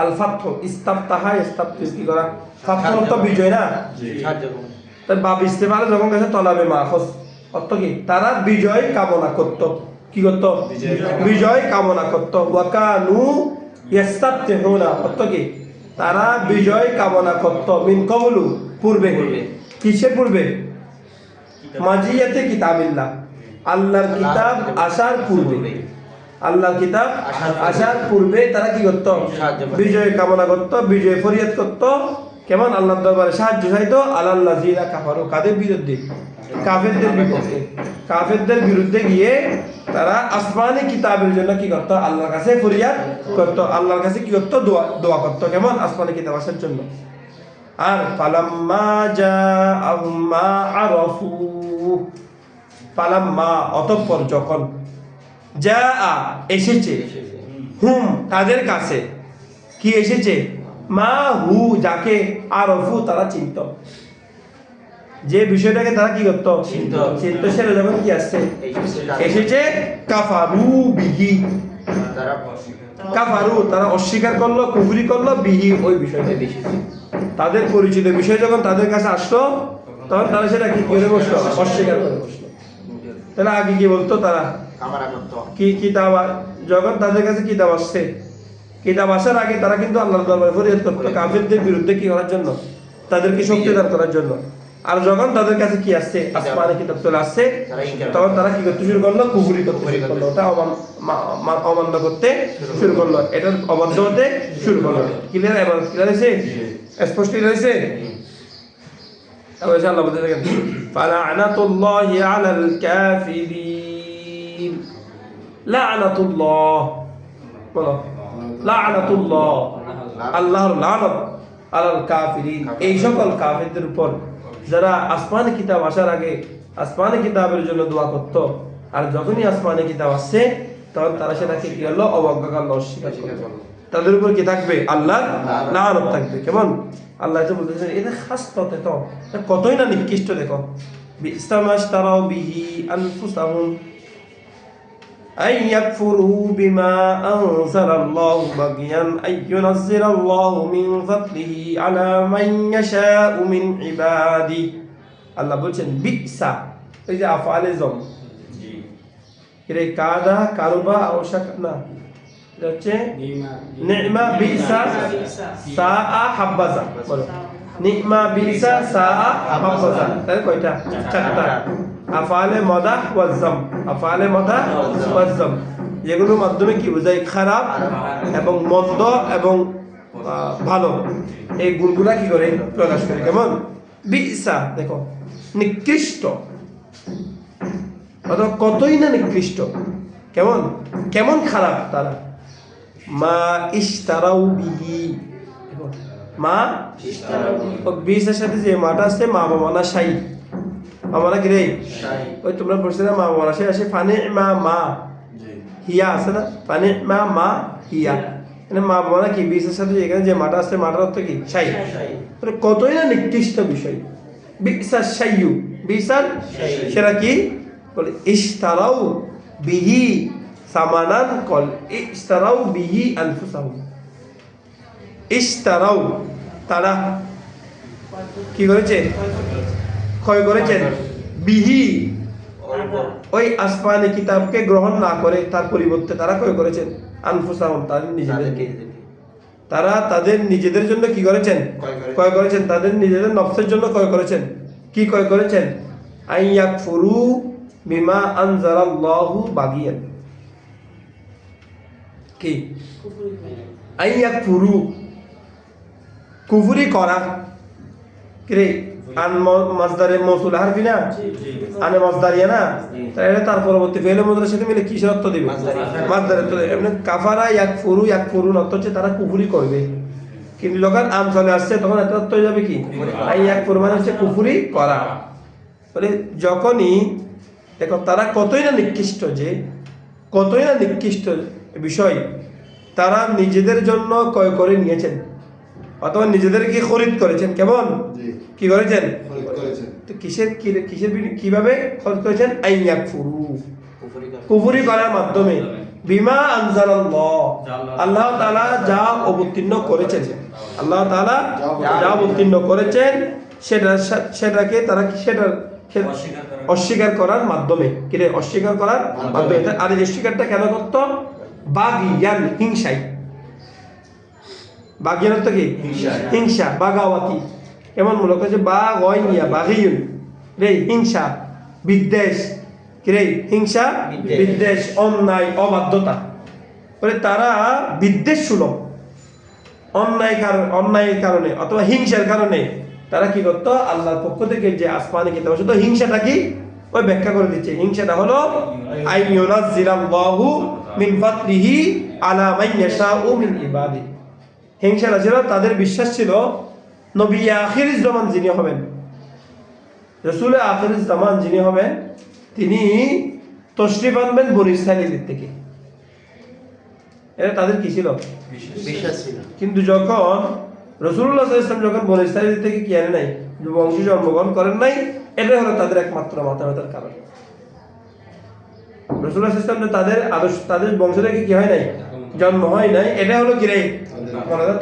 আল ফাতহু, ইস্তাফতাহা ইস্তাফতিহ কি করা, ফাতহ তো বিজয় না, সাহায্য করুন। তাই বাব ইস্তেফালে যখন গেছে তলাবে মাহফুজ, অর্থ কি তারা বিজয় কামনা করত। কি করত? বিজয় কামনা করত। ওয়াকানু ইয়াস্তাফতিহুনা, অর্থ কি তারা বিজয় কামনা করত। মিন কবলু, পূর্বে। কিসের পূর্বে? মাজিয়াতে কিতাবিল্লাহ, আল্লাহর কিতাব আসার পূর্বে। আল্লাহর কিতাব আসার পূর্বে তারা কি করত? বিজয় কামনা করত, বিজয় ফরিয়াদ করত। কেমন? আল্লাহর দরবারে সাহায্য চাইতো। আলাল্লাযিনা কাফারু, কাদের বিরুদ্ধে? কাফেরদের বিপক্ষে। কাফেরদের বিরুদ্ধে গিয়ে তারা আসমানি কিতাবের জন্য কি করত? আল্লাহর কাছে ফরিয়াদ করত, আল্লাহর কাছে কি করত? দোয়া করত। কেমন? আসমানি কিতাব আসার জন্য। আর ফালাম্মা জাআহুম মা আরাফু, ফালাম্মা অতঃপর যখন, জাআ এসেছে, হুম তাদের কাছে, কি এসেছে? মা হু, যাকে আরফু তারা চিনত, যে বিষয়টাকে তারা কি করত? চিনত, সেটা যখন কি আসছে? এসেছে। কাফারু বিহি, কাফারু তারা অস্বীকার করলো, কুফরি করলো, বিহি ওই বিষয়টা। তাদের পরিচিত বিষয় যখন তাদের কাছে আসলো, তখন তারা সেটা কি করে বসলো? অস্বীকার করে বসলো। তাহলে আগে কি বলতো তারা? কি কিতাব, যখন তাদের কাছে কিতাব আসছে, কিতাব আসার আগে তারা কিন্তু আল্লাহর দরবারে ফরিয়াদ করতো কাফিরদের বিরুদ্ধে কি করার জন্য? তাদেরকে শক্তিদান করার জন্য। আর যখন তাদের কাছে কি আসছে? আসমানি কিতাব চলে আসছে, তখন তারা কি করতে শুরু করলো? কুফরি করতে শুরু করলো, ওটা অমান্য করতে শুরু করলো, এটার অবাধ্য হতে শুরু করলো। ক্লিয়ার? এবার ক্লিয়ার হয়েছে? স্পষ্ট ক্লিয়ার হয়েছে? তাহলে আল্লাহ বলতে দেখেন, ফালা'নাতুল্লাহি আলাল কাফিরিন, লা'নাতুল্লাহ, বলো লা'নাতুল্লাহ, আল্লাহর লানত, আলাল কাফিরিন, এই সকল কাফিরদের উপর যারা আসমানি কিতাব আসার আগে আসমানি কিতাবের জন্য দোয়া করত, আর যখনই আসমানি কিতাব আসছে তখন তারা সেটাকে কি হলো? অবজ্ঞা করলো, অস্বীকার করলো। তাদের উপর কি থাকবে? আল্লাহর লানত থাকবে। কেমন? আল্লাহ তো বলতেছেন এটা খাস ততে তো কতই না নিকৃষ্ট। দেখো, বিস্তামাশতারাউ বিহি আনফুসাহুম أن يكفروا بما أنزل الله بغيا أن ينزل الله من فضله على من يشاء من عباده। আল্লাহ বলছেন বিসা, এই যে আফআলে জম, এর কাদা কারবা আওশাক না, এটা হচ্ছে নি'মা বিসা সাআ হাব্বাজা। বলো নি'মা বিসা সাআ হাব্বাজা। তাহলে কয়টা? চারটা। আফআলে মাদাহ ওয়া যাম, আফআলে মাদাহ ওয়া যাম, যেগুলোর মাধ্যমে কি বোঝায়? খারাপ এবং মন্দ এবং ভালো, এই গুণগুলা কি করে? প্রকাশ করে। কেমন? বিসা, দেখো নিকৃষ্ট, অথবা কতই না নিকৃষ্ট। কেমন? কেমন খারাপ তারা। মা ইশতারাউ বিহি, দেখো মা বিসের সাথে যে মাটা আসছে, মা বাবা না শাই, আমরা কি রে? ওই তোমরা পড়ছো না মা বাবা শাই আসে, ফানে মা মা হিয়া আছে না, ফানে মা মা হিয়া, মানে মা বাবা না কি বিসের সাথে এখানে যে মাটা আসছে, মাটার অর্থ কি? শাই। কতই না নিকৃষ্ট বিষয়। বিসা শাইয়ু, বিসার সেটা কি বলে? ইশতারাউ বিহি সামানান কল ইশতারাউ বিহি আনফুসাহুম। ইশতারাউ তারা কি করেছে? ক্ষয় করেছেন বিহি ওই আসমানি কিতাবকে গ্রহণ না করে তার পরিবর্তে তারা ক্ষয় করেছেন আনফুসাহুম তাদের নিজেদেরকে। তারা তাদের নিজেদের জন্য কি করেছেন? ক্রয় করেছেন। তাদের নিজেদের নফসের জন্য ক্রয় করেছেন। কি ক্রয় করেছেন? আইয়াকফুরু বিমা আনজালাল্লাহু বাগিয়ান। কি আইয়াকফুরু? কুফরি করা। কি আন মাসদারে মৌসুল হারফি না, আনে মাসদারিয়া না, তাহলে তার পরবর্তী ফেলে মুদ্রার সাথে মিলে কিসের অর্থ দিবে? মাসদারের অর্থ দেবে। এমনি কাফারা ইয়াকফুরু, ইয়াকফুরুন অর্থ হচ্ছে তারা কুফরি করবে। কিন্তু যখন আম চলে আসছে তখন এত অর্থ হয়ে যাবে কি? আই ইয়াকফুরু মানে হচ্ছে কুফরি করা। বলে যখনই দেখো তারা কতই না নিকৃষ্ট বিষয় তারা নিজেদের জন্য ক্রয় করে নিয়েছেন অথবা নিজেদেরকে খরিদ করেছেন। কেমন কি করেছেন? তো কিসের কিভাবে খরিদ করেছেন? আইয়াকফুরু, কুফরি করার মাধ্যমে। বিমা আনজালাল্লাহ, আল্লাহ তাআলা যা অবতীর্ণ করেছেন, আল্লাহ তাআলা যা অবতীর্ণ করেছেন সেটাকে তারা সেটা অস্বীকার করার মাধ্যমে। কিরে অস্বীকার করার মাধ্যমে। আর এই অস্বীকারটা কেন করতো? বাগিয়ান, হিংসাই। বাগিয়ান অর্থ কি? হিংসা, বাগাওয়াতি। এমন মূলক হচ্ছে বাগিয়া, বাগিয়ুন রে হিংসা, বিদ্বেষ। কিরে হিংসা, বিদ্বেষ, অন্যায়, অবাধ্যতা। বলে তারা বিদ্বেষ সুলভ অন্যায়ের কারণে অথবা হিংসার কারণে তারা কি করতো? আল্লাহর পক্ষ থেকে যে আসমানে কিতাব আসে, তো হিংসাটা কি? ওই ব্যাখ্যা করে দিচ্ছে। হিংসাটা হলো আইয়ুনাজ্জিলাল্লাহু মিন ফাদলিহি আলা মান ইয়াশাউ মিন ইবাদিহি। হিংসাটা ছিল তাদের বিশ্বাস ছিল নবী আখিরিজ জামান যিনি হবেন, রাসূল আখিরিজ জামান যিনি হবেন, তিনি তশরিফ আনবেন বনী ইসরাঈলের থেকে। এটা তাদের কি ছিল? বিশ্বাস ছিল। কিন্তু যখন রাসূলুল্লাহ সাল্লাল্লাহু আলাইহি ওয়াসাল্লাম যখন বনী ইসরাঈল থেকে কি আনে নাই, বংশ জন্মগ্রহণ করেন নাই, এটা হলো তাদের একমাত্র মাথা ব্যথার কারণ। রাসূলুল্লাহ সাল্লাল্লাহু আলাইহি ওয়াসাল্লাম তাদের আদর্শ, তাদের বংশ থেকে কি হয় নাই, জন্ম হয় নাই, এটা হলো কি রে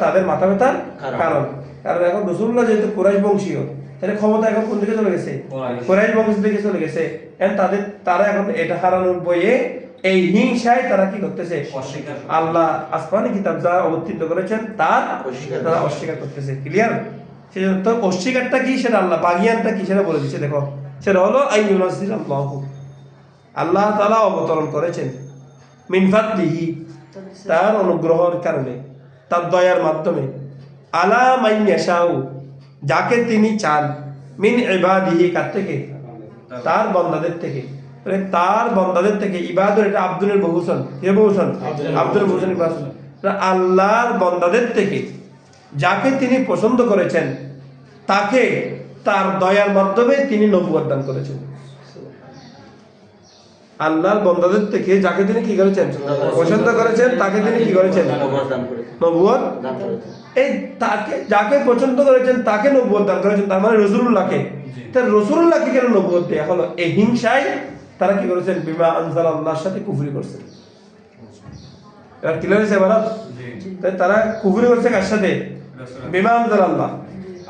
তাদের মাথা ব্যথার কারণ। কারণ এখন রাসূলুল্লাহ যেহেতু কুরাইশ বংশীয়, তাহলে ক্ষমতা এখন কোন দিকে চলে গেছে? কুরাইশ বংশ থেকে চলে গেছে। এখন তারা এখন এটা হারানোর বইয়ে এই হিংসায় তারা কি করতেছে? আল্লাহ আসমানি কিতাব যা অবতীর্ণ করেছেন তারা অস্বীকার করতেছে। ক্লিয়ার? সেজন্য তো অস্বীকারটা কি সেটা আল্লাহ, বাগিয়ানটা কি সেটা বলে দিচ্ছে। দেখো সেটা হলো আইয়ুনাজ্জিলাল্লাহু, আল্লাহ তাআলা অবতরণ করেছেন মিন ফাদলিহি, তার অনুগ্রহের কারণে, তার দয়ার মাধ্যমে, আলা মান ইয়াশাউ, যাকে তিনি চান, মিন ইবাদিহি, কার থেকে? তার বান্দাদের থেকে। তার বান্দাদের থেকে, ইবাদত এটা আব্দুলের বহুবচন। কে বহুবচন? আব্দুল বহুবচন ইবাদত। আল্লাহর বান্দাদের থেকে যাকে তিনি পছন্দ করেছেন তাকে তার দয়ার মাধ্যমে তিনি নবুয়ত দান করেছেন। আল্লাহর বান্দাদের থেকে যাকে তিনি কি করেছেন? পছন্দ করেছেন, তাকে তিনি কি করেছেন? নবুয়ত দান করেছেন। এই তাকে যাকে পছন্দ করেছেন তাকে নবুয়ত দান করেছেন, তার মানে রাসূলুল্লাহকে। তার রাসূলুল্লাহকে কেন নবুয়ত দেয়া হলো? এই হিংসায় তারা কি করেছেন? বিমা আনজালাল্লাহর সাথে কুফরি করেছেন। এবার ক্লিয়ার হয়েছে? এবার তাই তারা কুফরি করেছে কার সাথে? বিমা আনজালাল্লাহ,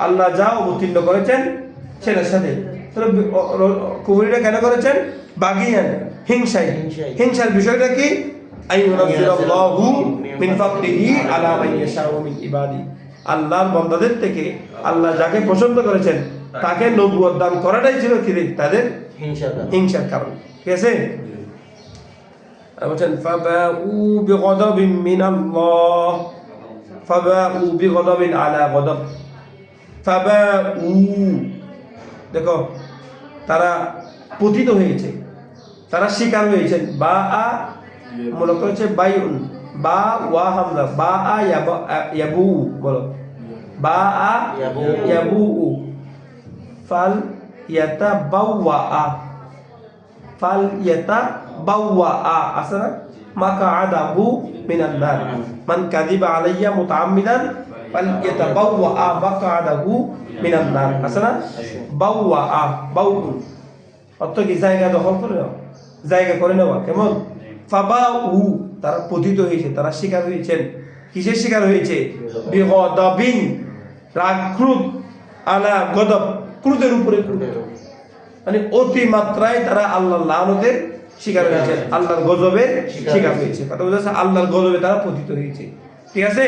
আল্লাহ যা অবতীর্ণ করেছেন সেটার সাথে। কুফরিটা কেন করেছেন? বাগিয়ান, হিংসায়। হিংসার বিষয়টা কি? আইয়ুনাজ্জিলাল্লাহু মিন ফাদলিহি আলা মান ইয়াশাউ মিন ইবাদিহি, আল্লাহর বান্দাদের থেকে আল্লাহ যাকে পছন্দ করেছেন তাকে নবুয়ত দান করাটাই ছিল কি তাদের হিংসার কারণ। ঠিক আছে? বলছেন ফাবাউ বিগদাবিন মিনাল্লাহ, ফাবাউ বিগদাবিন আলা গদাব। ফাবাউ, দেখো তারা পতিত হয়েছে, তারা শিকার হয়েছেন। বা আ মূলত হচ্ছে বাইউন, বা ওয়া হামজা, বা আ ইয়াবু, বলো বা আ ইয়াবু, ফাল ইয়াতাবাওয়া, ফাল ইয়াতাবাওয়া আছে না, মাকআদাহু মিনান নার, মান কাযিবা আলাইয়া মুতাআম্মিদান ফাল ইয়াতাবাওয়া মাকআদাহু মিনান নার, আছে না? বাওয়া, বাউন অর্থ কি? জায়গা দখল করে নেওয়া, জায়গা করে নেওয়া। কেমন? ফাবাউ তারা পতিত হয়েছে, তারা শিকার হয়েছেন। কিসের শিকার হয়েছে? বিগদাবিন রাগ ক্রোধ, আলা গদব ক্রোধের উপরে ক্রোধ, মানে অতি মাত্রায় তারা আল্লাহর লানতের শিকার হয়েছে, আল্লাহর গজবের শিকার হয়েছে। কথা বোঝা যাচ্ছে? আল্লাহর গজবে তারা পতিত হয়েছে। ঠিক আছে?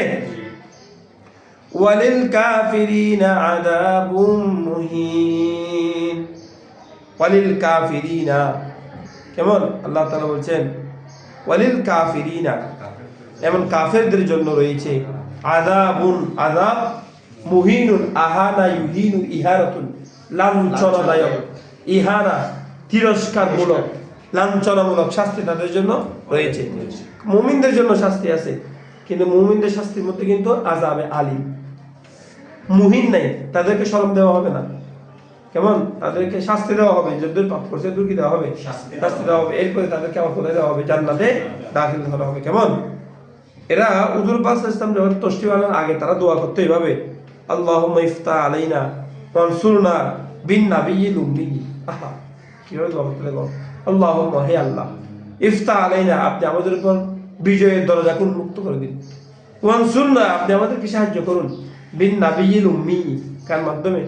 ওয়ালিল কাফিরিনা আযাবুম মুহিন। ওয়ালিল কাফিরিনা কেমন? আল্লাহ তাআলা বলছেন ওয়ালিল কাফিরিনা, এমন কাফেরদের জন্য রয়েছে আযাবুন আযাব, মুহিনুন আহানা ইউহিনু ইহারাতুন লাঞ্ছনাদায়ক, ইহানা তিরস্কারমূলক, লাঞ্ছনামূলক শাস্তি তাদের জন্য রয়েছে। মুমিনদের জন্য শাস্তি আছে, কিন্তু মুমিনদের শাস্তির মধ্যে কিন্তু আযাবে আলিম। মুহিন নাই, তাদেরকে শরম দেওয়া হবে না। কেমন? তাদেরকে শাস্তি দেওয়া হবে, যদ্দূর পাপ করছে দূর কি দেওয়া হবে, শাস্তি দেওয়া হবে। এরপরে তাদেরকে আবার কোথায় দেওয়া হবে? জান্নাতে দাখিল করা হবে। কেমন? এরা হুজুর পাক সাল্লাল্লাহু আলাইহি ওয়াসাল্লাম যখন তশরিফ আনার আগে তারা দোয়া করতে এইভাবে, আল্লাহুম্মা ইফতাহ আলাইনা ওয়ানসুরনা বিন নাবিয়্যিল উম্মি। আহা, কিভাবে দোয়া করতে লাগো? আল্লাহুম্মা, হে আল্লাহ, ইফতাহ আলাইনা, আপনি আমাদের উপর বিজয়ের দরজা উন্মুক্ত করে দিন। ওয়ানসুরনা, আপনি আমাদেরকে সাহায্য করুন। বিন নাবিয়্যিল উম্মি, কার মাধ্যমে?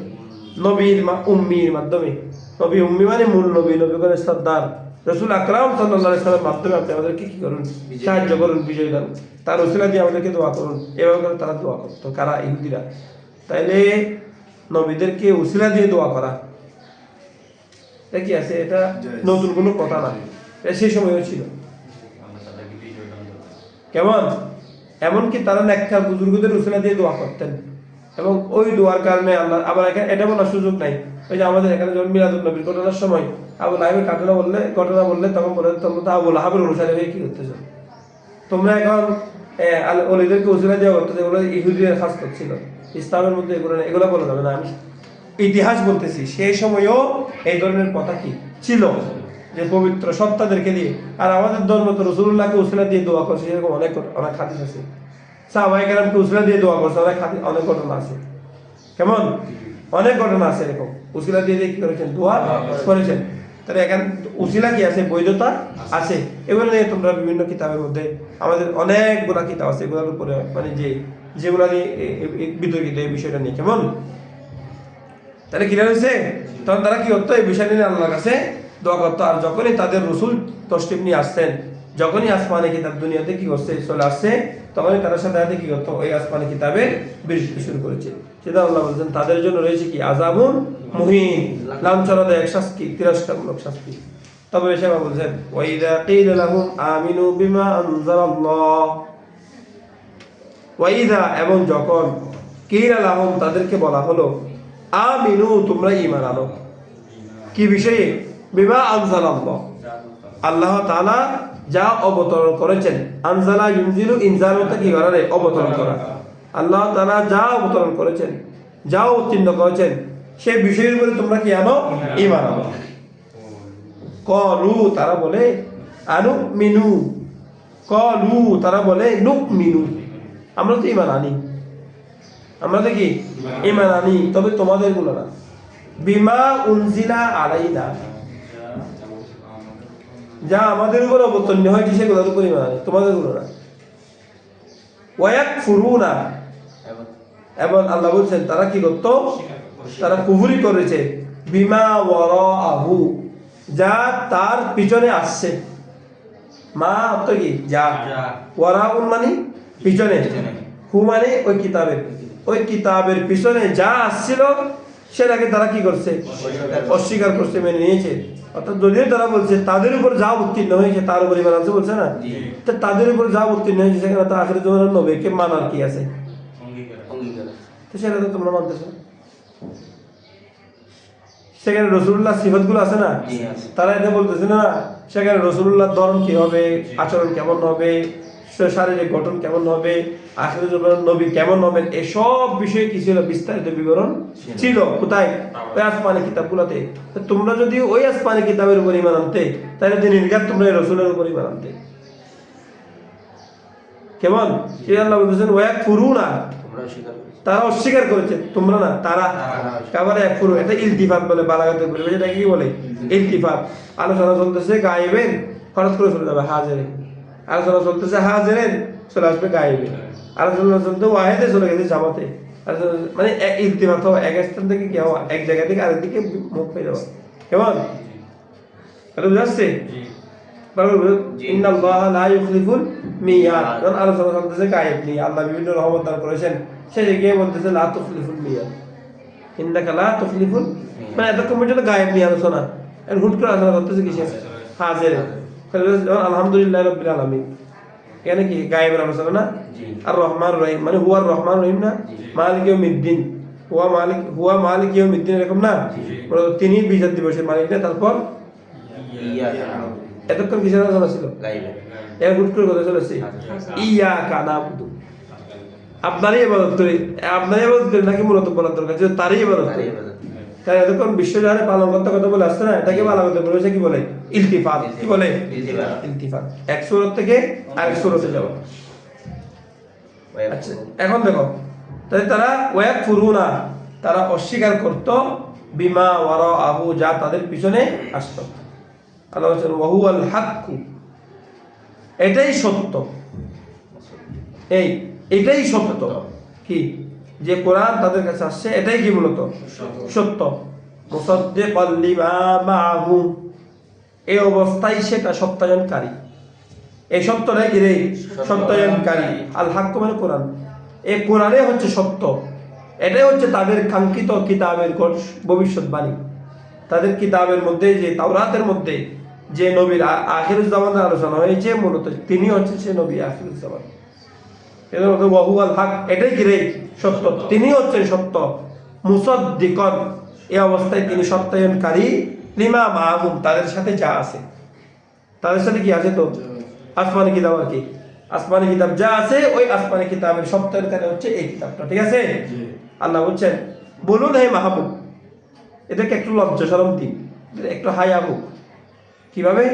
নবীর উম্মির মাধ্যমে। নবী উম্মি মানে মূল নবী, নবীগণের সর্দার রাসূল আকরাম সাল্লাল্লাহু আলাইহি ওয়াসাল্লামের মাধ্যমে আপনি আমাদেরকে কি করুন? সাহায্য করুন, বিজয় দান। তার ওসিলা দিয়ে আমাদেরকে দোয়া করুন। এভাবে করে তারা দোয়া করতো। কারা? ইহুদিরা। তাইলে নবীদেরকে ওসিলা দিয়ে দোয়া করা এটা কি আছে? এটা নতুন কোনো কথা না, এটা সেই সময়ও ছিল। কেমন? এমনকি তারা নেককার বুজুর্গদের ওসিলা দিয়ে দোয়া করতেন, এবং ওই দোয়ার কারণে আল্লাহ আবার এখানে এটা বলার সুযোগ নাই। ওই যে আমাদের এখানে যখন মিলাদুন নবীর ঘটনার সময় আবু লাহাবের ঘটনা বললে তখন বলে তোমরা তো আবু লাহাবের অনুসারে হয়ে কি করতেছ? তোমরা এখন ওলিদেরকে ওসিলা দেওয়া করতেছে, এগুলো ইহুদিদের খাস করছিল। ইসলামের মধ্যে এগুলো বলা যাবে না। আমি ইতিহাস বলতেছি, সেই সময়ও এই ধরনের কথা কি ছিল, যে পবিত্র সত্তাদেরকে দিয়ে। আর আমাদের ধর্ম তো রাসূলুল্লাহকে ওসিলা দিয়ে দোয়া করছে, এরকম অনেক অনেক হাদিস আছে। সাহাবায়ে কেরামকে উসিলা দিয়ে দোয়া করছে, অনেক ঘটনা আছে। কেমন? অনেক ঘটনা আছে এরকম, উসিলা দিয়ে কি করেছেন? দোয়া করেছেন। তাহলে এখানে উসিলা কি আছে? বৈধতা আছে। এগুলো নিয়ে তোমরা বিভিন্ন কিতাবের মধ্যে আমাদের অনেকগুলা কিতাব আছে, এগুলোর উপরে মানে যেগুলা নিয়ে বিতর্কিত এই বিষয়টা নিয়ে। কেমন? তাহলে কি হয়েছে? তখন তারা কি করতো? এই বিষয় নিয়ে আল্লাহর কাছে দোয়া করতো। আর যখনই তাদের রসুল তশরিফ নিয়ে আসছেন, যখনই আসমানে কিতাব দুনিয়াতে কি করছে চলে আসছে, তখনই তারা সাথে সাথে কি করতো? ওই আসমানে কিতাবে বিরোধিতা শুরু করেছে। সেটা আল্লাহ বলছেন তাদের জন্য রয়েছে কি? আযাবুন মুহিন, লাঞ্ছনাদায়ক শাস্তি, তিরস্কারমূলক শাস্তি। তবে সেবা বলছেন ওয়াইদা কিলা লাহুম আমিনু বিমা আনজালাল্লাহ, ওয়াইদা এবং যখন কিলা লাহুম তাদেরকে বলা হলো আমিনু তোমরা ঈমান আনো, কি বিষয়ে? বিমা আনজালাল্লাহ, আল্লাহ তাআলা যা অবতরণ করেছেন। আনজালা ইনজিলু, ইনজাল হতে কি করা? অবতরণ করা। আল্লাহ তাআলা যা অবতরণ করেছেন, যা উত্তীর্ণ করেছেন, সেই বিষয়ের উপরে তোমরা কি আনো? ঈমান আনো। কলু তারা বলে আনু মিনু, কলু তারা বলে নুক মিনু, আমরা তো ঈমান আনি, আমরা তো কি ঈমান আনি, তবে তোমাদের গুলো না। বিমা উনজিলা আলাইনা, যা আমাদের উপর অবতীর্ণ হয়েছে সেগুলোর উপর ঈমান আনি, তোমাদের গুলো না। ওয়ায়াকফুরুনা, এবং আল্লাহ বলছেন তারা কি করতো? তারা কুফরি করেছে। বিমা ওয়ারাআহু, যা তার পিছনে আসছে। মা অর্থ কি? যা। ওয়ারাউন মানে পিছনে, হু মানে ওই কিতাবের, ওই কিতাবের পিছনে যা আসছিল সেটাকে তারা কি করছে? অস্বীকার করছে, মেনে নিয়েছে। অর্থাৎ যদিও তারা বলছে তাদের উপর যা উত্তীর্ণ হয়েছে তার উপর ঈমান আনছে, বলছে না? তো তাদের উপর যা উত্তীর্ণ হয়েছে সেখানে তো আখিরাত জামানার নবীকে মানার কি আছে? তো সেটা তো তোমরা মানতেছো না। সেখানে রাসূলুল্লাহ সিফাতগুলো আছে না? তারা এটা বলতেছে না সেখানে রাসূলুল্লাহর ধরন কি হবে, আচরণ কেমন হবে, শারীরিক গঠন কেমন হবে, আখিরাত জামানার নবী কেমন হবেন, এসব বিষয়ে কি ছিল? বিস্তারিত বিবরণ ছিল। কোথায়? ওই আসমানি কিতাবগুলোতে। তোমরা যদি ওই আসমানি কিতাবের উপর ঈমান আনতে, তাহলে নির্ঘাত তোমরা রাসূলের উপর ঈমান আনতে। কেমন? এই আল্লাহ বলতেছেন ওয়ায়াকফুরুনা, তারা অস্বীকার করেছে, তোমরা না, তারা। কাবারে একফুরু, এটা ইলতিফাত বলে বালাগাতে বলে, এটা কি বলে? ইলতিফাত। আলোচনা চলতেছে গায়েবের হঠাৎ করে চলে যাবে হাজেরে, আলোচনা চলতেছে হাজেরে চলে আসবে গায়েবে, আলোচনা চলতে ওয়াহেদে চলে গেছে জামাতে, মানে ইলতিফাত হওয়া, এক স্থান থেকে কি হওয়া, এক জায়গা থেকে আরেকদিকে মুখ হয়ে যাওয়া। কেমন এটা বুঝা যাচ্ছে? ইন্নাল্লাহা লা ইউখলিফুল মিয়াদ, যখন আলোচনা চলতেছে গায়েব নিয়ে আল্লাহ বিভিন্ন রহমত দান করেছেন, সেটা গিয়ে বলতেছে লা তুখলিফুল মিয়াদ, ইন্নাকা লা তুখলিফুল, মানে এতক্ষণ পর্যন্ত গায়েব নিয়ে আলোচনা, এখন হুট করে আলোচনা করতেছে কিসে? হাজিরে। আলহামদুলিল্লাহ রাব্বিল আলামিন, এখানে কি গায়েবের আলোচনা না? আর রহমান রহিম, মানে হুয়ার রহমান রহিম না, মালিক ইয়াউমিদ্দিন, হুয়া মালিক ইয়াউমিদ্দিন, এরকম না? তিনি বিচার দিবসের মালিক না। তারপর এতক্ষণ কিসের আলোচনা ছিল? এর হুট করে কথা চলেছে ইয়াকা নাবুদু, আপনারই ইবাদত করি, আপনারই ইবাদত করি নাকি মূলত বলার দরকার যে তারই ইবাদত করি। তাই এতক্ষণ বিশ্বজাহানে পালন করতে কথা বলে আসছে না, এটাকে ভালো করতে বলেছে কি বলে? ইলতিফাত। কি বলে? ইলতিফাত, এক সূরত থেকে আরেক সূরতে যাওয়া। আচ্ছা এখন দেখো, তাই তারা ওয়াকফুরুনা, তারা অস্বীকার করত বিমা ওয়ারাআহু, যা তাদের পিছনে আসতো। আল্লাহ বলেন ওয়াহুয়াল হাক্কু, এটাই সত্য, এইটাই সত্য। কি? যে কোরআন তাদের কাছে আসছে এটাই কি মূলত সত্য। মুসাদ্দিকাল লিমা মাআহু, এই অবস্থায় সেটা সত্যায়নকারী, এই সত্যটা কি রে? সত্যায়নকারী। আল হাক্ক মানে কোরআন, এই কোরআনে হচ্ছে সত্য, এটাই হচ্ছে তাদের কাঙ্ক্ষিত কিতাবের ভবিষ্যৎবাণী। তাদের কিতাবের মধ্যে, যে তাওরাতের মধ্যে যে নবীর আখিরুজ জামানের আলোচনা হয়েছে, মূলত তিনি হচ্ছে সে নবী আখিরুজ জামান। এর মধ্যে ওয়াহুয়াল হক, এটাই কি রে? সত্য, তিনি হচ্ছেন সত্য। মুসাদ্দিকান, এই অবস্থায় তিনি সত্যায়নকারী, লিমা মাআহুম, তাদের সাথে যা আছে। তাদের সাথে কি আছে? তো আসমানি কিতাব, আর কি আসমানি কিতাব যা আছে, ওই আসমানি কিতাবের সত্যায়নকারী হচ্ছে এই কিতাবটা। ঠিক আছে? আল্লাহ বলছেন বলুন হে মাহবুব, এদেরকে একটু লজ্জা শরম দিন, একটু হায়া হোক। কিভাবে?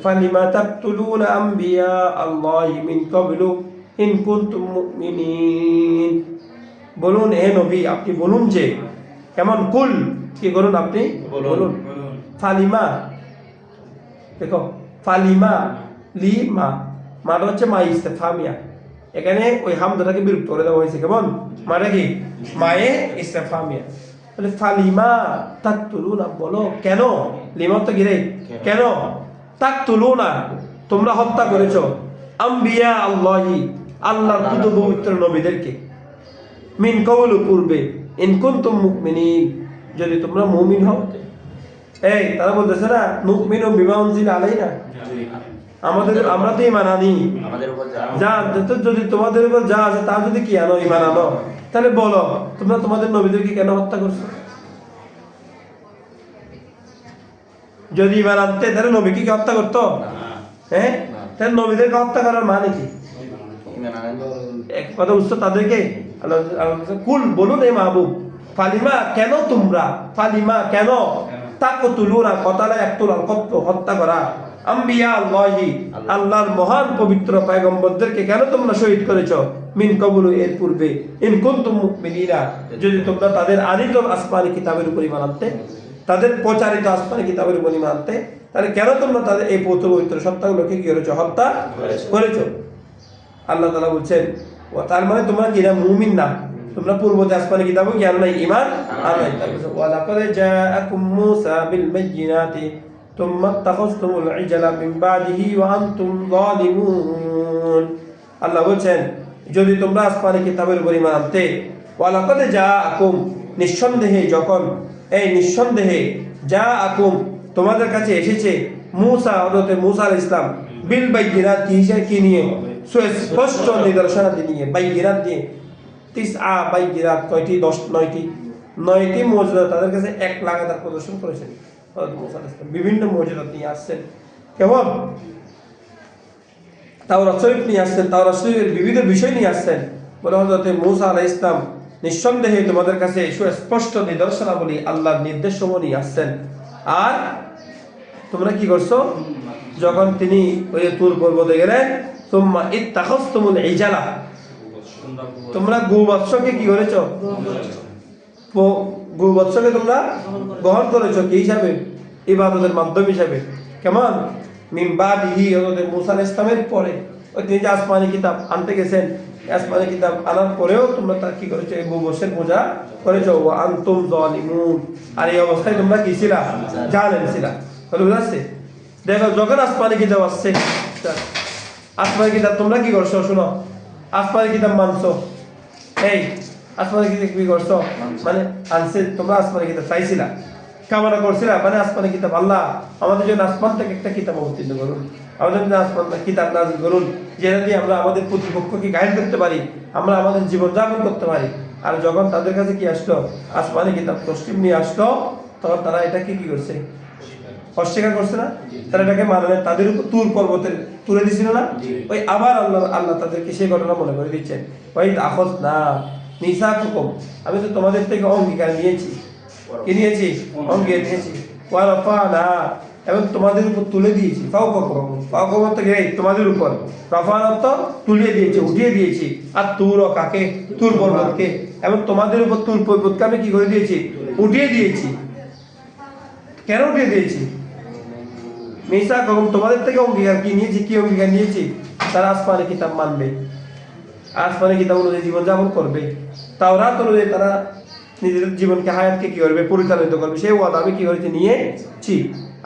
ফালিমা তাকতুলুনা আমবিয়া আল্লাহি মিন ক্বাবলু ইন কুনতুম মুমিনিন, বলুন হে নবী, আপনি বলুন যে, কেমন? কুল, কি করুন আপনি বলুন। ফালিমা, দেখো ফালিমা, লিমা, মানে হচ্ছে মা ইস্তেফামিয়া, এখানে ওই হামদাটাকে বিরক্ত করে দেওয়া হয়েছে। কেমন? মানে কি? মায়ে ইস্তেফামিয়া। ফালিমা তাকতুলুনা, বলো কেন? লিমা তো গিরে, কেন? তাকতুলুনা, তোমরা হত্যা করেছো, আম্বিয়া আল্লাহি, আল্লাহর পুত পবিত্র নবীদেরকে, মিন ক্বাবলু, পূর্বে, ইন কুনতুম মুমিনিন, যদি তোমরা মুমিন হও। এই তারা বলতেছে না নুমিনু বিমা উনজিলা আলাইনা, আমরা তো ঈমান আনি, যা যদি তোমাদের উপর যা আছে তা যদি কি আনো, ঈমান আনো, তাহলে বলো তোমরা তোমাদের নবীদেরকে কেন হত্যা করছো? যদি ঈমান আনতে তাহলে নবীকে কি হত্যা করতো? হ্যাঁ, তাহলে নবীদেরকে হত্যা করার মানে কি? এক কথা বুঝছো তাদেরকে? কুল, বলুন হে মাহবুব, ফালিমা, কেন তোমরা, ফালিমা কেন, তাকতুলুনা, কতালা ইয়াকতুল, কতল, হত্যা করা, আম্বিয়া আল্লাহি, আল্লাহর মহান পবিত্র পয়গম্বরদেরকে কেন তোমরা শহীদ করেছো, মিন ক্বাবলু, এর পূর্বে, ইন কুনতুম মুমিনিনা, যদি তোমরা তাদের আনিত আসমানি কিতাবের উপর ঈমান আনতে, তাদের প্রচারিত আসমানি কিতাবের উপর ঈমান আনতে, তাহলে কেন তোমরা তাদের এই পবিত্র সত্তাগুলোকে কি করেছো? হত্যা করেছো। আল্লাহ তাআলা বলছেন, তার মানে তোমরা কি না মুমিন না, তোমরা পূর্বতে আসমানি কিতাবে কি আনো নাই? ঈমান আনো নাই। ওয়া লাকাদ জাআকুম মূসা বিল বায়িনাতি তুম্মা তাখাযতুমুল ইজলা মিন বাদিহি ওয়া আনতুম যালিমুন। আল্লাহ বলছেন, যদি তোমরা আসমানি কিতাবের উপর ঈমান আনতে, ওয়া লাকাদ জাআকুম, নিঃসন্দেহে যখন, এই নিঃসন্দেহে, জাআকুম, তোমাদের কাছে এসেছে, মূসা, হযরত মূসা আলাইহিস সালাম, বিল বায়িনাত, কি নিয়ে? সুস্পষ্ট নিদর্শনাদি নিয়ে, বাইয়িনাত দিয়ে। তিসআ বাইয়িনাত, কয়টি? 9টি মুজিজা তাদের কাছে এক লাগাতার প্রদর্শন করেছেন হযরত মূসা আলাইহিস সালাম, বিভিন্ন মুজিজা নিয়ে আসছেন। কেমন? তাওরাত শরীফ নিয়ে আসছেন, তাওরাত শরীফের বিবিধ বিষয় নিয়ে আসছেন। বলে হযরত মূসা আলাইহিস সালাম নিঃসন্দেহে তোমাদের কাছে সুস্পষ্ট নিদর্শনাবলী, আল্লাহর নির্দেশসমূহ নিয়ে আসছেন। আর তোমরা কি করছো? যখন তিনি ওই তুর পর্বতে গেলেন, তুম্মা ইত্তাখাযতুমুল ইজালা, তোমরা গোবৎসকে কি করেছো? গোবৎসকে তোমরা গ্রহণ করেছো কি হিসাবে? ইবাদতের মাধ্যম হিসাবে। কেমন? মিন বাদিহি, হযরত মুসা আলাইহিস সালামের পরে, ওই তিনি যে আসমানি কিতাব আনতে গেছেন, আসমানি কিতাব আনার পরেও তোমরা তা কি করেছো, এই গোবশের পূজা করেছো। ওয়া আনতুম যালিমুন, আর এই অবস্থায় তোমরা কি ছিলা, জালেম ছিলা। তাহলে বুঝা যাচ্ছে? দেখো যখন আসমানি কিতাব আসছে, আসমানি কিতাব তোমরা কি করছো, শুনো, আসমানি কিতাব মানছো, এই আসমানি কিতাব কি করছো, মানে আনছে, তোমরা আসমানি কিতাব চাইছিলা, কামনা করছিলা, মানে আসমানি কিতাব আল্লাহ আমাদের জন্য আসমান থেকে একটা কিতাব অবতীর্ণ করুন, আমাদের জন্য আসমান কিতাব নাযিল করুন, যেটা দিয়ে আমরা আমাদের প্রতিপক্ষকে গাইড করতে পারি, আমরা আমাদের জীবন যাপন করতে পারি। আর যখন তাদের কাছে কি আসলো, আসমানি কিতাব তসলিম নিয়ে আসলো, তখন তারা এটাকে কি করছে, অস্বীকার করছে না, তারা এটাকে মানে না, তাদের উপর তুর পর্বতে তুলে দিছিল না, ওই আবার আল্লাহ আল্লাহ তাদেরকে সেই ঘটনা মনে করে দিচ্ছেন, ওই আখজ না মিসাকুকুম, আমি তো তোমাদের থেকে অঙ্গীকার নিয়েছি, কি নিয়েছি, অঙ্গীকার নিয়েছি, ওয়া রাফানা, এবং তোমাদের উপর তুলে দিয়েছি, ফাওকাকুম, ফাওকাকুম থেকে তোমাদের উপর, রাফানা তো তুলে দিয়েছি, উঠিয়ে দিয়েছি, আর তুর ও কাকে, তুর পর্বতকে, এবং তোমাদের উপর তুর পর্বতকে আমি কি করে দিয়েছি, উঠিয়ে দিয়েছি। কেন উঠিয়ে দিয়েছি, মিসা কখন তোমাদের থেকে অঙ্গীকার কি নিয়েছি, কি অঙ্গীকার নিয়েছি, তারা আসমানি কিতাব মানবে, আসমানি কিতাব অনুযায়ী জীবন যাপন করবে, তাওরাত অনুযায়ী তারা নিজেদের জীবনকে, হায়াতকে কি করবে, পরিচালিত করবে, সেই ওয়াদা আমি কি করেছি, নিয়েছি।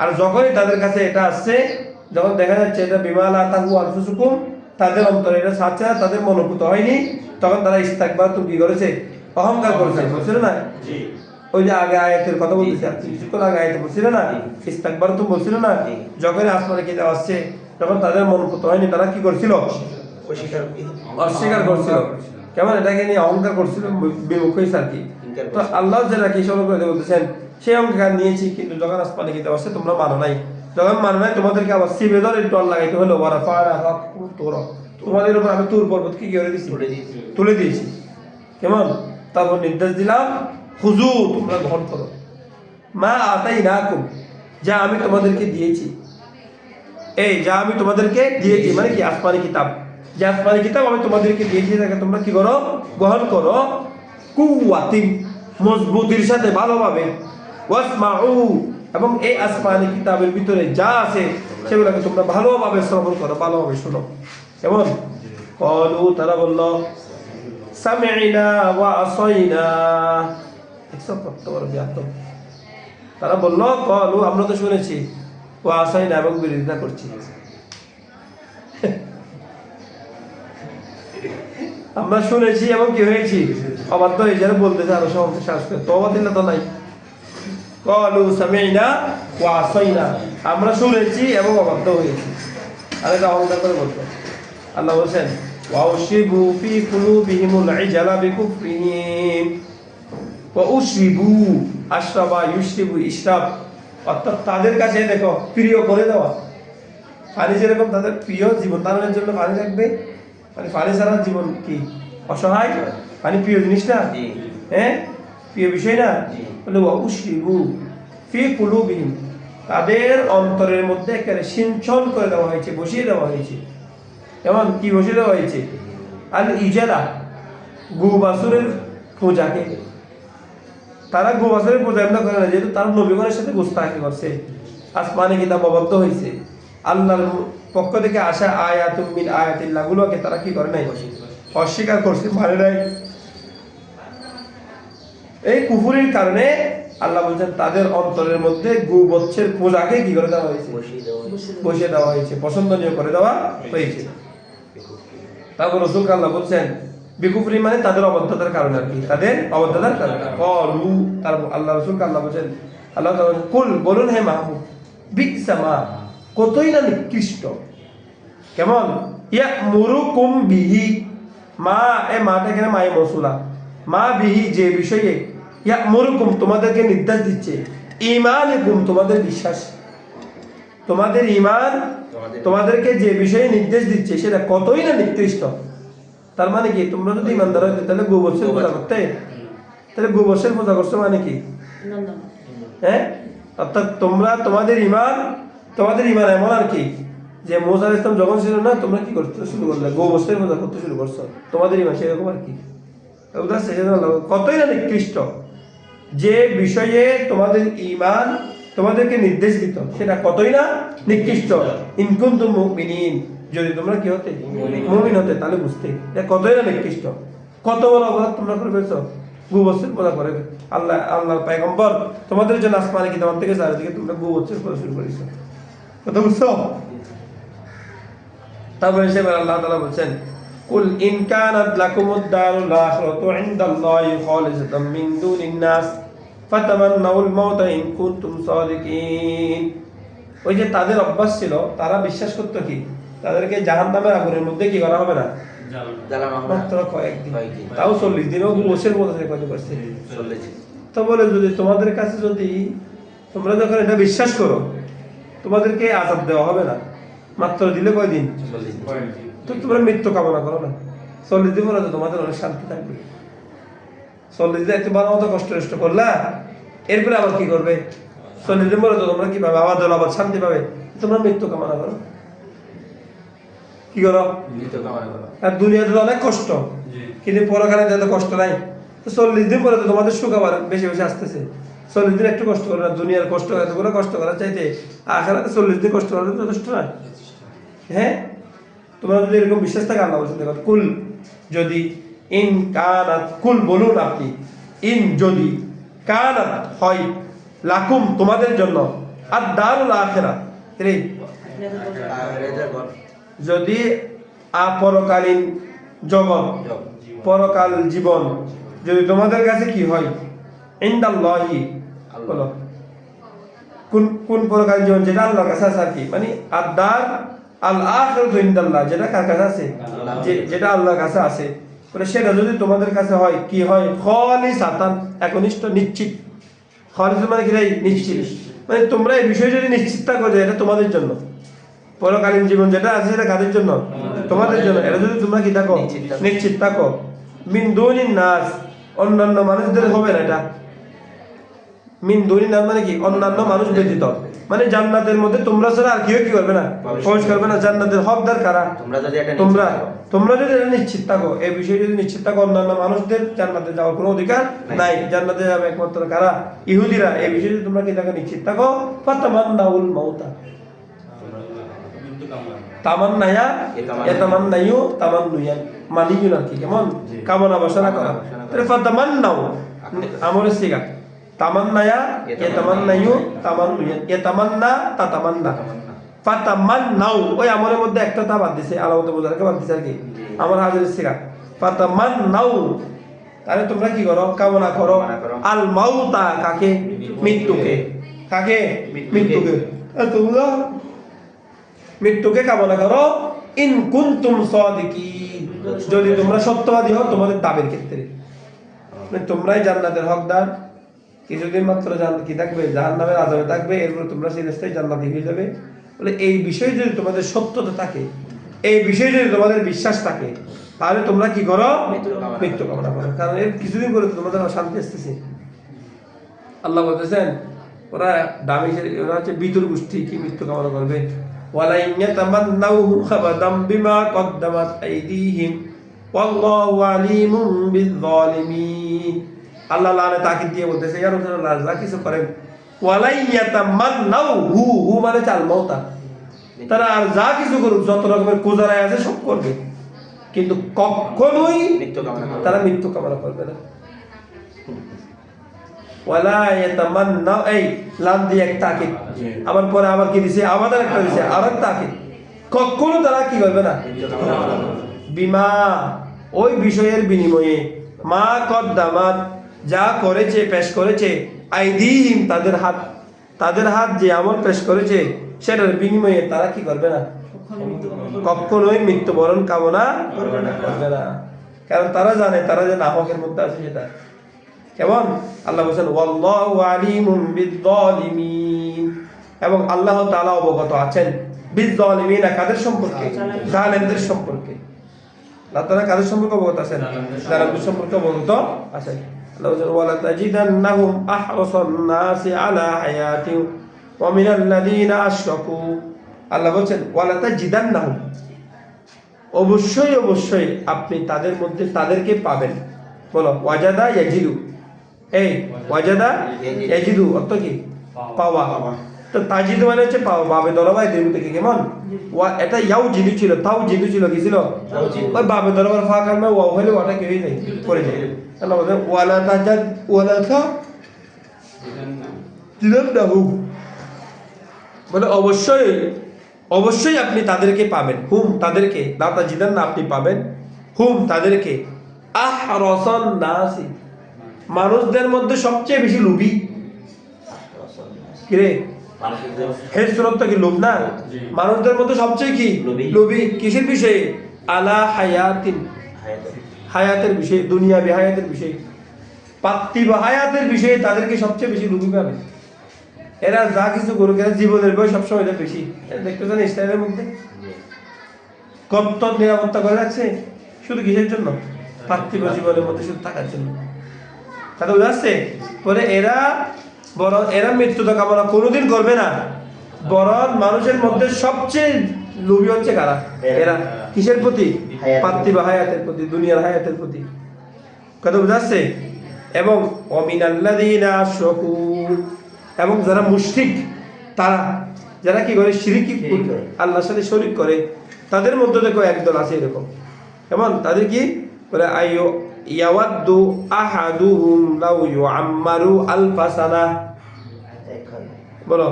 আর যখনই তাদের কাছে এটা আসছে, যখন দেখা যাচ্ছে এটা বিমালা তাহু আনফুসুকুম, তাদের অন্তরে এটা ছাড়ছে না, তাদের মনোভূত হয়নি, তখন তারা ইস্তাকবার তুমি কি করেছে, অহংকার করেছে, বলছিল না, ওই যে আগে আয়াতের কথা বলতেছি, আর কিছুক্ষণ আগে আয়াতে বলছিল না, ইস্তাকবার তো বলছিল না, যখন আসমানে কিতাব আসছে, যখন তাদের মনোভূত হয়নি, তারা কি করছিল, অস্বীকার করছিল, কেমন এটাকে নিয়ে অহংকার করছিল, বিমুখ হয়েছে আর কি। তো আল্লাহ যেটা কি স্মরণ করে বলতেছেন, সেই অঙ্গীকার নিয়েছি, কিন্তু যখন আসমানে কিতাব আসছে তোমরা মানো নাই, যখন মানো নাই তোমাদেরকে আবার সিবে ধরে টল লাগাইতে হলো, ওয়ারা ফারা হক তোর, তোমাদের উপর আমি তুর পর্বত কি করে দিয়েছি, তুলে দিয়েছি, কেমন, তারপর নির্দেশ দিলাম, খুজু তোমরা গ্রহণ করো, মা আতাইনাকুম, যা আমি তোমাদেরকে দিয়েছি, এই যা আমি তোমাদেরকে দিয়েছি মানে কি, আসমানি কিতাব, যে আসমানি কিতাব আমি তোমাদেরকে দিয়েছি, তাকে তোমরা কি করো, গ্রহণ করো, কুওয়াতিন, মজবুতির সাথে, ভালোভাবে, ওয়াসমাউ, এবং এই আসমানি কিতাবের ভিতরে যা আছে সেগুলোকে তোমরা ভালোভাবে শ্রবণ করো, ভালোভাবে শোনো। কেমন, ক্বালু, তারা বলল, সামি'না ওয়া আসাইনা, তারা বলল, ক্বালু, আমরা তো শুনেছি, ওয়া আসাইনা, এবং বিরোধিতা করছি, আমরা শুনেছি এবং কি হয়েছি, অবাধ্য হয়েছে, বলতেছে আরো সমাজে শাস্ত্রে তওবা দিলে তো নাই, ক্বালু সামি'না ওয়া আসাইনা, আমরা শুনেছি এবং অবাধ্য হয়েছি, আর এটা অহংকার করে বলতো। আল্লাহ বলেন, ওয়া উশরিবু ফি কুলুবিহিমুল ইজালা বিকুফরিহিম, ওয়া উশরিবু, আশরাবা ইউশরিবু, ইশরাব, অর্থাৎ তাদের কাছে দেখো প্রিয় করে দেওয়া, পানি যেরকম তাদের প্রিয়, জীবন ধারণের জন্য পানি লাগবে, মানে পানি ছাড়া জীবন কি অসহায়, পানি প্রিয় জিনিস না, হ্যাঁ প্রিয় বিষয় না, বলে ওয়া উশরিবু ফি কুলুবিহিম, তাদের অন্তরের মধ্যে একেবারে সিঞ্চন করে দেওয়া হয়েছে, বসিয়ে দেওয়া হয়েছে, এমন কি বসিয়ে দেওয়া হয়েছে, আল ইজালা, গু বাছুরের পূজাকে, তারা গু বাছুরের পূজা এমন করে না, যেহেতু তারা নবীগণের সাথে গুস্তাখি করছে, আসমানে কিতাব অবাধ্য হয়েছে, আল্লাহর পক্ষ থেকে আসা আয়াতুম মিন আয়াতিল্লাহ গুলোকে তারা কি করে নাই, অস্বীকার করছে, মানে নাই। এই কুফুরির কারণে আল্লাহ বলছেন তাদের অন্তরের মধ্যে গু বচ্ছের পূজাকে কি করে দেওয়া হয়েছে, বসিয়ে দেওয়া হয়েছে, পছন্দনীয় করে দেওয়া হয়েছে। তারপর রাসূলকে আল্লাহ বলছেন বিকুফরি, মানে তাদের অবাধ্যতার কারণে আর কি, তাদের অবাধ্যতার কারণে, ক্বালু, তার আল্লাহ রাসূলকে আল্লাহ বলছেন, আল্লাহ তাআলা কুল, বলুন হে মাহবুব, বিকসা মা, কতই না নিকৃষ্ট, কেমন, ইয়ামুরুকুম বিহি, মা, এ মাটা এখানে মায়ে মৌসুলা, মা বিহি, যে বিষয়ে, ইয়ামুরুকুম, তোমাদেরকে নির্দেশ দিচ্ছে, ঈমানুকুম, তোমাদের বিশ্বাস, তোমাদের ঈমান, তোমাদেরকে যে বিষয়ে নির্দেশ দিচ্ছে সেটা কতই না নিকৃষ্ট। তার মানে কি, তোমরা যদি ঈমানদার হইতে তাহলে গোবর্ষের পূজা করতে, তাহলে গোবর্ষের পূজা করছো মানে কি, হ্যাঁ, অর্থাৎ তোমরা তোমাদের ঈমান এমন আর কি, যে মুসা আলাইহিস সালাম যখন ছিল না, তোমরা কি করতে শুরু করলে, গোবর্ষের পূজা করতে শুরু করছো, তোমাদের ঈমান সেরকম আর কি, কতই না নিকৃষ্ট, যে বিষয়ে তোমাদের ঈমান, তোমাদেরকে নির্দেশ দিত সেটা কতই না নিকৃষ্ট। ইন কুনতুম মুমিনিন, যদি তোমরা কি হতে মুমিন হতে তাহলে বুঝতে এটা কতই না নিকৃষ্ট। কত বড় অপরাধ তোমরা করে ফেলছো, গোবৎসের পূজা করে। আল্লাহর পয়গম্বর তোমাদের জন্য আসমানে কিতাব থেকে চারিদিকে তোমরা গোবৎসের পূজা শুরু করেছো, কথা বুঝছো? তারপরে সেবার আল্লাহ তাআলা বলছেন কুল ইন কানাত লাকুমুদ দারুল আখিরাতু ইনদাল্লাহি খালিসাতাম মিন দুনিন নাস ফাতামান্নাউল মাউতা ইন কুনতুম সাদিকিন। ওই যে তাদের অভ্যাস ছিল, তারা বিশ্বাস করতো কি তাদেরকে জাহান্নামের আগুনের মধ্যে কি করা হবে না, মাত্র কয়েকদিন, তাও 40 দিনও বসের মধ্যে কত করছে 40। তো বলে যদি তোমাদের কাছে যদি তোমরা যখন এটা বিশ্বাস করো তোমাদেরকে আযাব দেওয়া হবে না, মাত্র দিলে কয়দিন 40। তো তোমরা মৃত্যু কামনা করো না, 40 দিন পরে তোমাদের অনেক শান্তি থাকবে। 40 দিন একটু ভালো মতো কষ্ট করলা, এরপরে আবার কি করবে? 40 দিন পরে তো তোমরা কি পাবে? আবার শান্তি পাবে। তোমরা মৃত্যু কামনা করো, কি করো? মৃত্যু কামনা করো। আর দুনিয়াতে তো অনেক কষ্ট, কিন্তু পরকালে তো কষ্ট নাই। তো 40 দিন পরে তো তোমাদের সুখ আবার বেশি বেশি আসতেছে। 40 দিন একটু কষ্ট করো না, দুনিয়ার কষ্ট এতগুলো কষ্ট করার চাইতে আখিরাতে 40 দিন কষ্ট করা যথেষ্ট না। হ্যাঁ, তোমরা যদি এরকম বিশ্বাস থাকে, আল্লাহ বলছেন দেখো কুল, যদি ইন কানাত, কুল বলুন আপনি, ইন যদি কানাত হয়, লাকুম তোমাদের জন্য, আর দারুল আখিরাত যদি পরকালীন জগৎ, পরকাল জীবন যদি তোমাদের কাছে কি হয়, ইনদাল্লাহি, বলো কোন পরকালীন জীবন? যেটা আল্লাহর কাছে আছে আর কি, মানে আদ-দার আল আখিরাতু ইনদাল্লাহ, যেটা কার কাছে আছে? যেটা আল্লাহর কাছে আছে। বলে সেটা যদি তোমাদের কাছে হয়, কি হয়? খালিসাতান, একনিষ্ঠ, নিশ্চিত। খালিস মানে কি? নিশ্চিত, মানে তোমরা এই বিষয়ে যদি নিশ্চিত থাকো যে এটা তোমাদের জন্য, পরকালীন জীবন যেটা আছে সেটা কাদের জন্য? তোমাদের জন্য। এটা যদি তোমরা কি থাকো, নিশ্চিত থাকো, মিন দুনিন নাস, অন্যান্য মানুষদের হবে না এটা। মিন দুনিন নাস মানে কি? অন্যান্য মানুষ ব্যতীত, মানে জান্নাতের মধ্যে তোমরা ছাড়া আর কেউ কি করবে না, প্রবেশ করবে না। জান্নাতের হকদার কারা? তোমরা যদি এটা নিশ্চিত থাকো, এই বিষয়ে যদি নিশ্চিত থাকো, অন্যান্য মানুষদের জান্নাতে যাওয়ার কোনো অধিকার নাই, জান্নাতে যাবে একমাত্র কারা? ইহুদিরা। এই বিষয়ে যদি তোমরা কি থাকো, নিশ্চিত থাকো, ফাতামান্নাউল মাউতা, তামান্নায়া ইয়াতামান্নায়ু তামান্নুয়ান, মানিয়ুন আর কি, কেমন কামনা বাসনা করা। তাহলে ফাতামান্নাউ আমরের সিগা, তামান্নায়া ইয়াতামান্নায়ু তামান্নুয়ান, ইয়াতামান্না তাতামান্না, ফাতামান্নাউ ওই আমরের মধ্যে একটা তা বাদ দিছে, আলামত বোঝাকে বাদ দিছে আর কি, আমর হাজির সিগা ফাতামান্নাউ। তাহলে তোমরা কি করো? কামনা করো আল মাউতা, কাকে? মৃত্যুকে। কাকে? মৃত্যুকে। তোমরা মৃত্যুকে কামনা করো, ইন কুনতুম সাদিকিন, যদি তোমরা সত্যবাদী হও তোমাদের দাবির ক্ষেত্রে। মানে তোমরাই জান্নাতের হকদার, কিছুদিন মাত্র কি থাকবে? জাহান্নামের আযাবে থাকবে, এরপর তোমরা চিরস্থায়ী জান্নাতি হয়ে যাবে। বলে এই বিষয়ে যদি তোমাদের সত্যতা থাকে, এই বিষয়ে যদি তোমাদের বিশ্বাস থাকে, তাহলে তোমরা কি করো? মৃত্যু কামনা করো, কারণ এর কিছুদিন পরে তোমাদের শান্তি আসতেছে। আল্লাহ বলতেছেন ওরা দামি, ওরা হচ্ছে বিতুর গোষ্ঠী, কি মৃত্যু কামনা করবে? ওয়ালাইন ইয়াতামান্নাউহু খাবাদাম বিমা কদ্দামাত আইদিহিম ওয়াল্লাহু আলিমুম বিয-যালিমিন। আল্লাহ লানে তাকিদ দিয়ে বলতেছে, ইয়া রাসূলুল্লাহ, যা কিছু করেন, ওয়ালাইন ইয়াতামান্নাউহু, হু মানে চাল মাউতা, তারা আর যা কিছু করুক, যত রকমের কুজারায় আছে সব করবে, কিন্তু কখনোই তারা মৃত্যু কামনা করবে না। ওয়ালা ইয়াতামান্নাউ, এই লাম দিয়ে এক তাকিদ, আবার পরে আবার কি দিছে? আমাদের একটা দিছে আরেক তাকিদ, কখনো তারা কি করবে না, বিমা ওই বিষয়ের বিনিময়ে, মা কদ্দামাত যা করেছে, পেশ করেছে, আইদিহিম তাদের হাত যে আমল পেশ করেছে সেটার বিনিময়ে তারা কি করবে না, কখনোই মৃত্যুবরণ কামনা করবে না। কারণ তারা জানে তারা যে নাহকের মধ্যে আছে সেটা কেমন। আল্লাহ বলেছেন ওয়াল্লাহু আলিমুম বিয-যালিমিন, এবং আল্লাহ তাআলা অবগত আছেন বিয-যালিমিন, কাদের সম্পর্কে? জালেমদের সম্পর্কে। আল্লাহ তাআলা কাদের সম্পর্কে অবগত আছেন? জালেমদের সম্পর্কে অবগত আছেন। আল্লাহ বলেছেন ওয়ালা তাজিদান্নাহুম আহরাসান নাসি আলা হায়াতিন ওয়া মিনাল্লাযীনা আশরাকু। আল্লাহ বলেছেন ওয়ালা তাজিদান্নাহুম, অবশ্যই আপনি তাদের মধ্যে তাদেরকে পাবেন। বলো ওয়াজাদা ইয়াজিদু, এই ওয়াজাদা ইয়াজিদু অর্থ কি? পাওয়া। তো তাজিদ মানে হচ্ছে পাওয়া, বাবে দরবাই দুই থেকে কেমন ওয়া, এটা ইয়াও জিদু ছিল, তাও জিদু ছিল, কি ছিল ওই বাবে দরবার ফা কালমে ওয়া হলে ওয়াটা কি হয়ে যায়, পড়ে যায়। আল্লাহ বলেন ওয়ালা তাজাদ ওয়ালা তা জিদান্নাহু, বলে অবশ্যই অবশ্যই আপনি তাদেরকে পাবেন, হুম তাদেরকে, লা তাজিদান্না আপনি পাবেন, হুম তাদেরকে, আহরাসান নাসি মানুষদের মধ্যে সবচেয়ে বেশি লোভী। কি রে হের সুরত কি লোভ না? মানুষদের মধ্যে সবচেয়ে কি লোভী, কিসের বিষয়ে? আলা হায়াতিন, হায়াতের বিষয়ে, দুনিয়া হায়াতের বিষয়ে, পার্থিব হায়াতের বিষয়ে তাদেরকে সবচেয়ে বেশি লোভী পাবে। এরা যা কিছু করুক, এরা জীবনের বই সবসময় এদের বেশি। দেখতেছেন ইসরায়েলের মধ্যে কত নিরাপত্তা করে রাখছে, শুধু কিসের জন্য? পার্থিব জীবনের মধ্যে শুধু থাকার জন্য। তাহলে বুঝা যাচ্ছে? পরে এরা বরং এরা মৃত্যুটা কামনা কোনোদিন করবে না, বরং মানুষের মধ্যে সবচেয়ে লোভী হচ্ছে কারা? এরা। কিসের প্রতি? পার্থিব হায়াতের প্রতি, দুনিয়ার হায়াতের প্রতি। কথা বুঝা যাচ্ছে? এবং অমিনাল্লাযীনা আশরাকু, এবং যারা মুশরিক, তারা যারা কি করে শিরক আল্লাহর সাথে শরীক করে, তাদের মধ্যে দেখো একদল আছে এরকম। কেমন? তাদের কি বলে? আইয়ু ইয়াওয়াদ্দু আহাদুহুম লাউ ইউআম্মারু আলফা সানাহ। বলো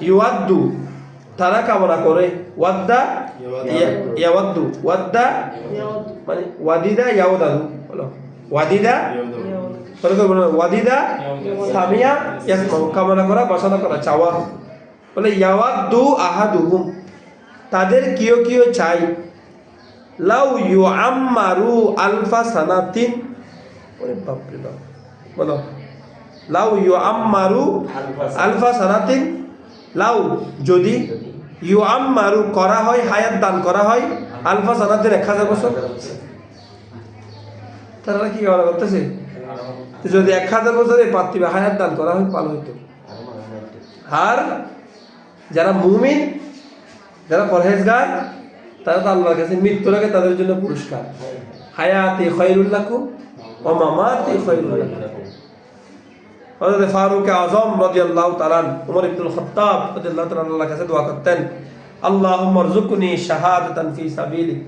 ইউয়াদ্দু, তারা কামনা করে, ওয়াদ্দা ইয়াওয়াদ্দু, ওয়াদ্দা মানে ওয়াদিদা ইয়াওদাদু, বলো ওয়াদিদা, বলো ওয়াদিদা সামিয়া ইয়াসমাউ, কামনা করা, বাসনা করা, চাওয়া। বলে ইয়াওয়াদ্দু আহাদুহুম, তাদের কিও কিও চাই, লাউ ইউআম্মারু আলফা সানাতিন, ওরে বাপ রে বাপ, বলো লাউ ইউআম্মারু আলফা সানাতিন, লাউ যদি, ইউআম্মারু করা হয়, হায়াত দান করা হয়, আলফা সানাতিন 1000 বছর। তারা কি কামনা করতেছে? যদি 1000 বছরে পার্থিব হায়াত দান করা হয়, ভালো হইতো। আর যারা মুমিন, যারা পরহেজগার, তারা তো আল্লাহর কাছে মৃত্যুর আগে তাদের জন্য পুরস্কার, হায়াতি খায়রুল লাকুম ওয়া মামাতি খায়রুল লাকুম। হযরত ফারুক আযম রাদিয়াল্লাহু তাআলা, ওমর ইবনুল খাত্তাব রাদিয়াল্লাহু তাআলা আল্লাহর কাছে দোয়া করতেন, আল্লাহুম্মা রযুকনি শাহাদাতান ফি সাবিলিক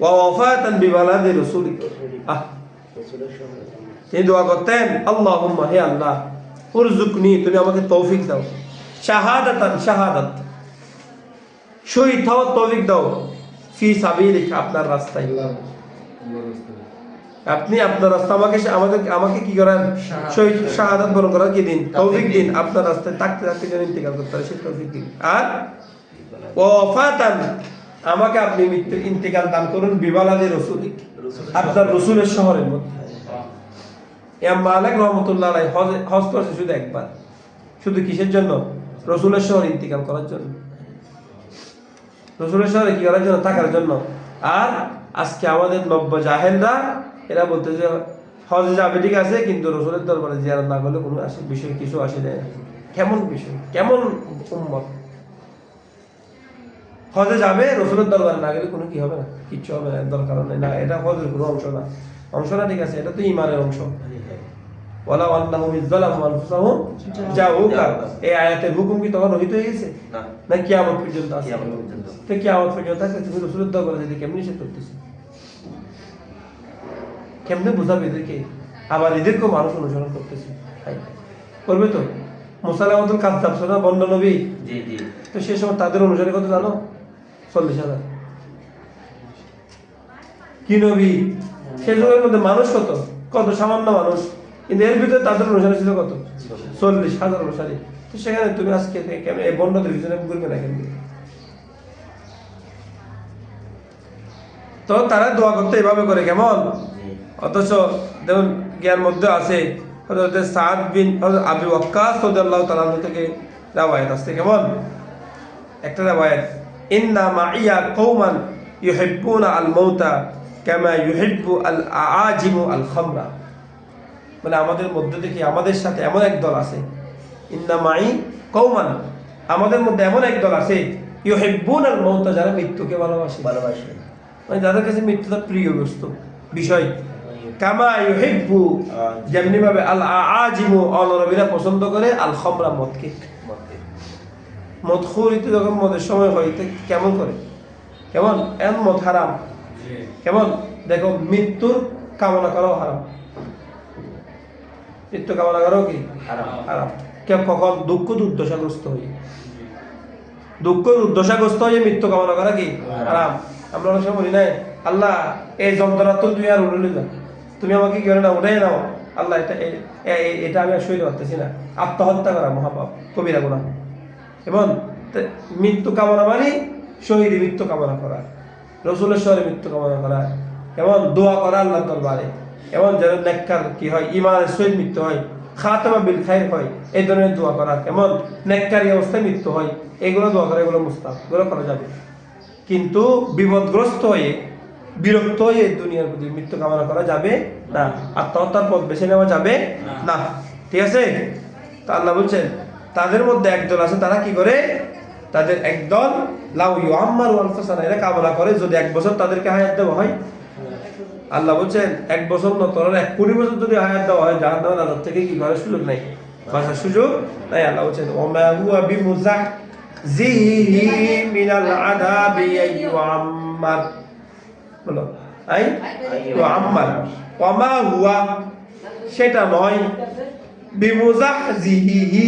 ওয়া ওয়াফাতান বিবালাদি রাসূলিক। এই দোয়া করতেন, আল্লাহুম্মা, হে আল্লাহ, উরযুকনি, তুমি আমাকে তৌফিক দাও, শাহাদাতান, শাহাদাত, শহীদ হওয়ার তৌফিক দাও, ফি সাবিলিক, আপনার রাস্তায়। আপনি আপনার রাস্তা আমাকে কি করেন? শহীদ, শাহাদাত বরণ করার কি দিন? তৌফিক দিন। আপনার রাস্তায় থাকতে থাকতে যেন ইন্তেকাল করতে পারে, সেই তৌফিক দিন। আর ওয়াফাতান, আমাকে আপনি মৃত্যু ইন্তেকাল দান করুন, বিবালাদি রাসূলিক, আপনার রাসূলের শহরের মধ্যে। ইমাম মালিক রাহমাতুল্লাহ আলাইহি হজ করেছে শুধু একবার, শুধু কিসের জন্য? রাসূলের শহরে ইন্তেকাল করার জন্য, রাসূলের শহরে কি করার জন্য? থাকার জন্য। আর আজকে আমাদের নব্য জাহেলরা এরা বলতে যে হজে যাবে ঠিক আছে, কিন্তু রাসূলের দরবারে জিয়ারত না করলে কোনো বিষয় কিছু আসে যায় না। কেমন বিষয়, কেমন উম্মত! হজে যাবে, রাসূলের দরবারে না গেলে কোনো কি হবে না, কিচ্ছু হবে না, দরকার নেই না, এটা হজের কোনো অংশ না, অংশ না, ঠিক আছে, এটা তো ঈমানের অংশ। ওয়ালা আন্নাহুম ইযলামু আনফুসাহুম জাউকা, এই আয়াতের হুকুম কি তখন রহিত হয়ে গেছে? না, কিয়ামত পর্যন্ত আছে। তো কিয়ামত পর্যন্ত থাকলে তুমি রাসূলের দরবারে যেতে কেমনে নিষেধ করতেছো? কেমনে বুঝাবে এদেরকে? আবার এদেরকেও মানুষ অনুসরণ করতেছে, করবে তো। মুসা আলাইহিস কাযযাব শোনা, বন্ড নবী, তো সে সময় তাদের অনুসারী কত জানো? 40,000। কি নবী? সে যুগের মধ্যে মানুষ কত কত সামান্য মানুষ, কিন্তু এর ভিতরে তাদের অনুসারী ছিল কত? 40,000 অনুসারী। তো সেখানে তুমি আজকে কেন এই বন্ডদের পিছনে ঘুরবে না কেন? তো তারা দোয়া করতে এভাবে করে, কেমন? অথচ যেমন জ্ঞান মধ্যে আছে হযরত সাদ বিন আবি ওয়াক্কাস রাদিয়াল্লাহু তাআলা থেকে রাওয়ায়াত আছে, কেমন একটা রাওয়ায়াত, ইন্না মাইয়া কওমান ইউহিব্বুনা আল মাউতা কামা ইউহিব্বু আল আআজিমু আল খামরা। মানে আমাদের মধ্যে থেকে আমাদের সাথে এমন এক দল আছে, ইন্না মাই কওমান, আমাদের মধ্যে এমন এক দল আছে, ইউহিব্বুনা আল মাউতা, যারা মৃত্যুকে ভালোবাসে, মানে যাদের কাছে মৃত্যুটা প্রিয় বস্তু, বিষয়। কামা ইউহিব্বু, যেমনি ভাবে আল আজিমু অনরবিরা পছন্দ করে আল খামরা মদকে। মদখুরিতে যখন মদের সময় হয় কেমন করে, কেমন এমন মদ হারাম, কেমন দেখো মৃত্যুর কামনা করাও হারাম, মৃত্যু কামনা করাও কি হারাম। কেউ কখন দুঃখ দুর্দশাগ্রস্ত হই, দুঃখ দুর্দশাগ্রস্ত হয়ে মৃত্যু কামনা করা কি হারাম। আমরা অনেক সময় বলি নাই আল্লাহ এই যন্ত্রণা তো তুই আর উঠে যা, তুমি আমাকে কি করে না উঠে নাও আল্লাহ, এটা আমি আর সইতে পারতেছি না। আত্মহত্যা করা মহাপাপ, কবিরা গুনাহ। এবং মৃত্যু কামনা মানে শহীদ মৃত্যু কামনা করা, রসুলের শহরে মৃত্যু কামনা করা, এমন দোয়া করা আল্লাহ দরবারে, এমন যেন নেককার কি হয় ইমানের সহিত মৃত্যু হয়, খাতামা বিল খাইর হয়, এই ধরনের দোয়া করা, কেমন নেককারী অবস্থায় মৃত্যু হয়, এগুলো দোয়া করা, এগুলো মুস্তাহাব, এগুলো করা যাবে। কিন্তু বিপদগ্রস্ত হয়ে বিরক্ত হয়ে দুনিয়ার প্রতি মৃত্যু কামনা করা যাবে না, আত্মহত্যার পথ বেছে নেওয়া যাবে না। ঠিক আছে? তা আল্লাহ বলছেন তাদের মধ্যে একদল আছে, তারা কি করে, তাদের একদল লাউ ইউআম্মারু আলফা সানা, এরা কামনা করে যদি 1 বছর তাদেরকে হায়াত দেওয়া হয়। আল্লাহ বলছেন 1 বছর না, তোর 1 কোটি বছর যদি হায়াত দেওয়া হয়, জাহান্নামের আযাব থেকে কি করার সুযোগ নাই, বাঁচার সুযোগ নাই। আল্লাহ বলছেন ওমা হুয়া বিমুযাহজিহি মিনাল আযাবি আইয়ুআম্মার, বলো আই ইউআম্মার, ওমা হুয়া সেটা নয়, বিমুযাহজিহি,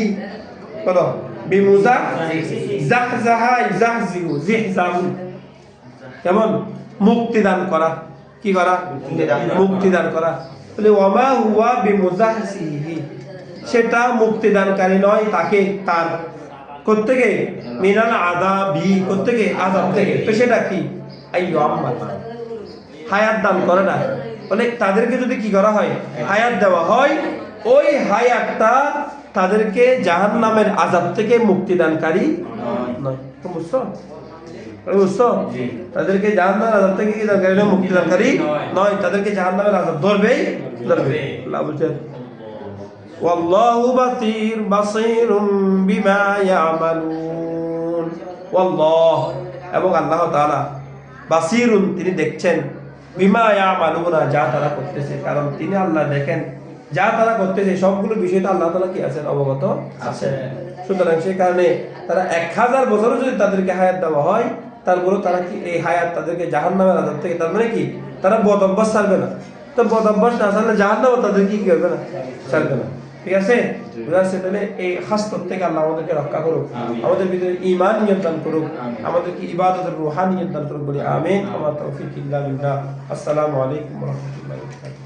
বলো কেমন মুক্তি দান করা, কি করা, মুক্তি দান করা। বলে ওয়ামা হুয়া বিমুযাহজিহি, সেটা মুক্তি দানকারী নয় তাকে, তার কোত্থেকে, মিনাল আযাবি, কোত্থেকে, আযাব থেকে। তো সেটা কি, আইয়ু আম্মাল, হায়াত দান করে না। বলে তাদেরকে যদি কি করা হয়, হায়াত দেওয়া হয়, ওই হায়াতটা তাদেরকে জাহান্নামের আযাব থেকে মুক্তিদানকারী নয়। তো বুঝছো, বুঝছো, তাদেরকে জাহান্নামের আযাব থেকে কি দানকারী নয়, মুক্তিদানকারী নয়, তাদেরকে জাহান্নামের আযাব ধরবেই ধরবে। আল্লাহ বলছেন ওয়াল্লাহু বাসীরুম বিমা ইয়ামালুন, ওয়াল্লাহ, এবং আল্লাহ তাআলা বাসীরুন, তিনি দেখছেন, বিমা ইয়ামালুনা, যা তারা করতেছে, কারণ তিনি আল্লাহ দেখেন যা তারা করতেছে, সবগুলো বিষয়টা আল্লাহ তাআলা কি আছেন, অবগত আছেন। সুতরাং সেই কারণে তারা 1000 বছরও যদি তাদেরকে হায়াত দেওয়া হয়, তারপরেও তারা কি এই হায়াত তাদেরকে জাহান্নামের আযাব থেকে, তার মানে কি তারা বদ অভ্যাস ছাড়বে না। তো বদ অভ্যাস না ছাড়লে জাহান্নামও তাদের কি করবে না, ছাড়বে না। ঠিক আছে? তাহলে এই হাসত থেকে আল্লাহ আমাদেরকে রক্ষা করুক, আমাদের ভিতরে ঈমান নিয়ন্ত্রণ করুক, আমাদেরকে ইবাদতের রুহানিয়ত দান করুক, বলি আমিন। আমার তৌফিক ইল্লা বিল্লাহ। আসসালামু আলাইকুম ওয়া রাহমাতুল্লাহি ওয়া বারাকাতুহু।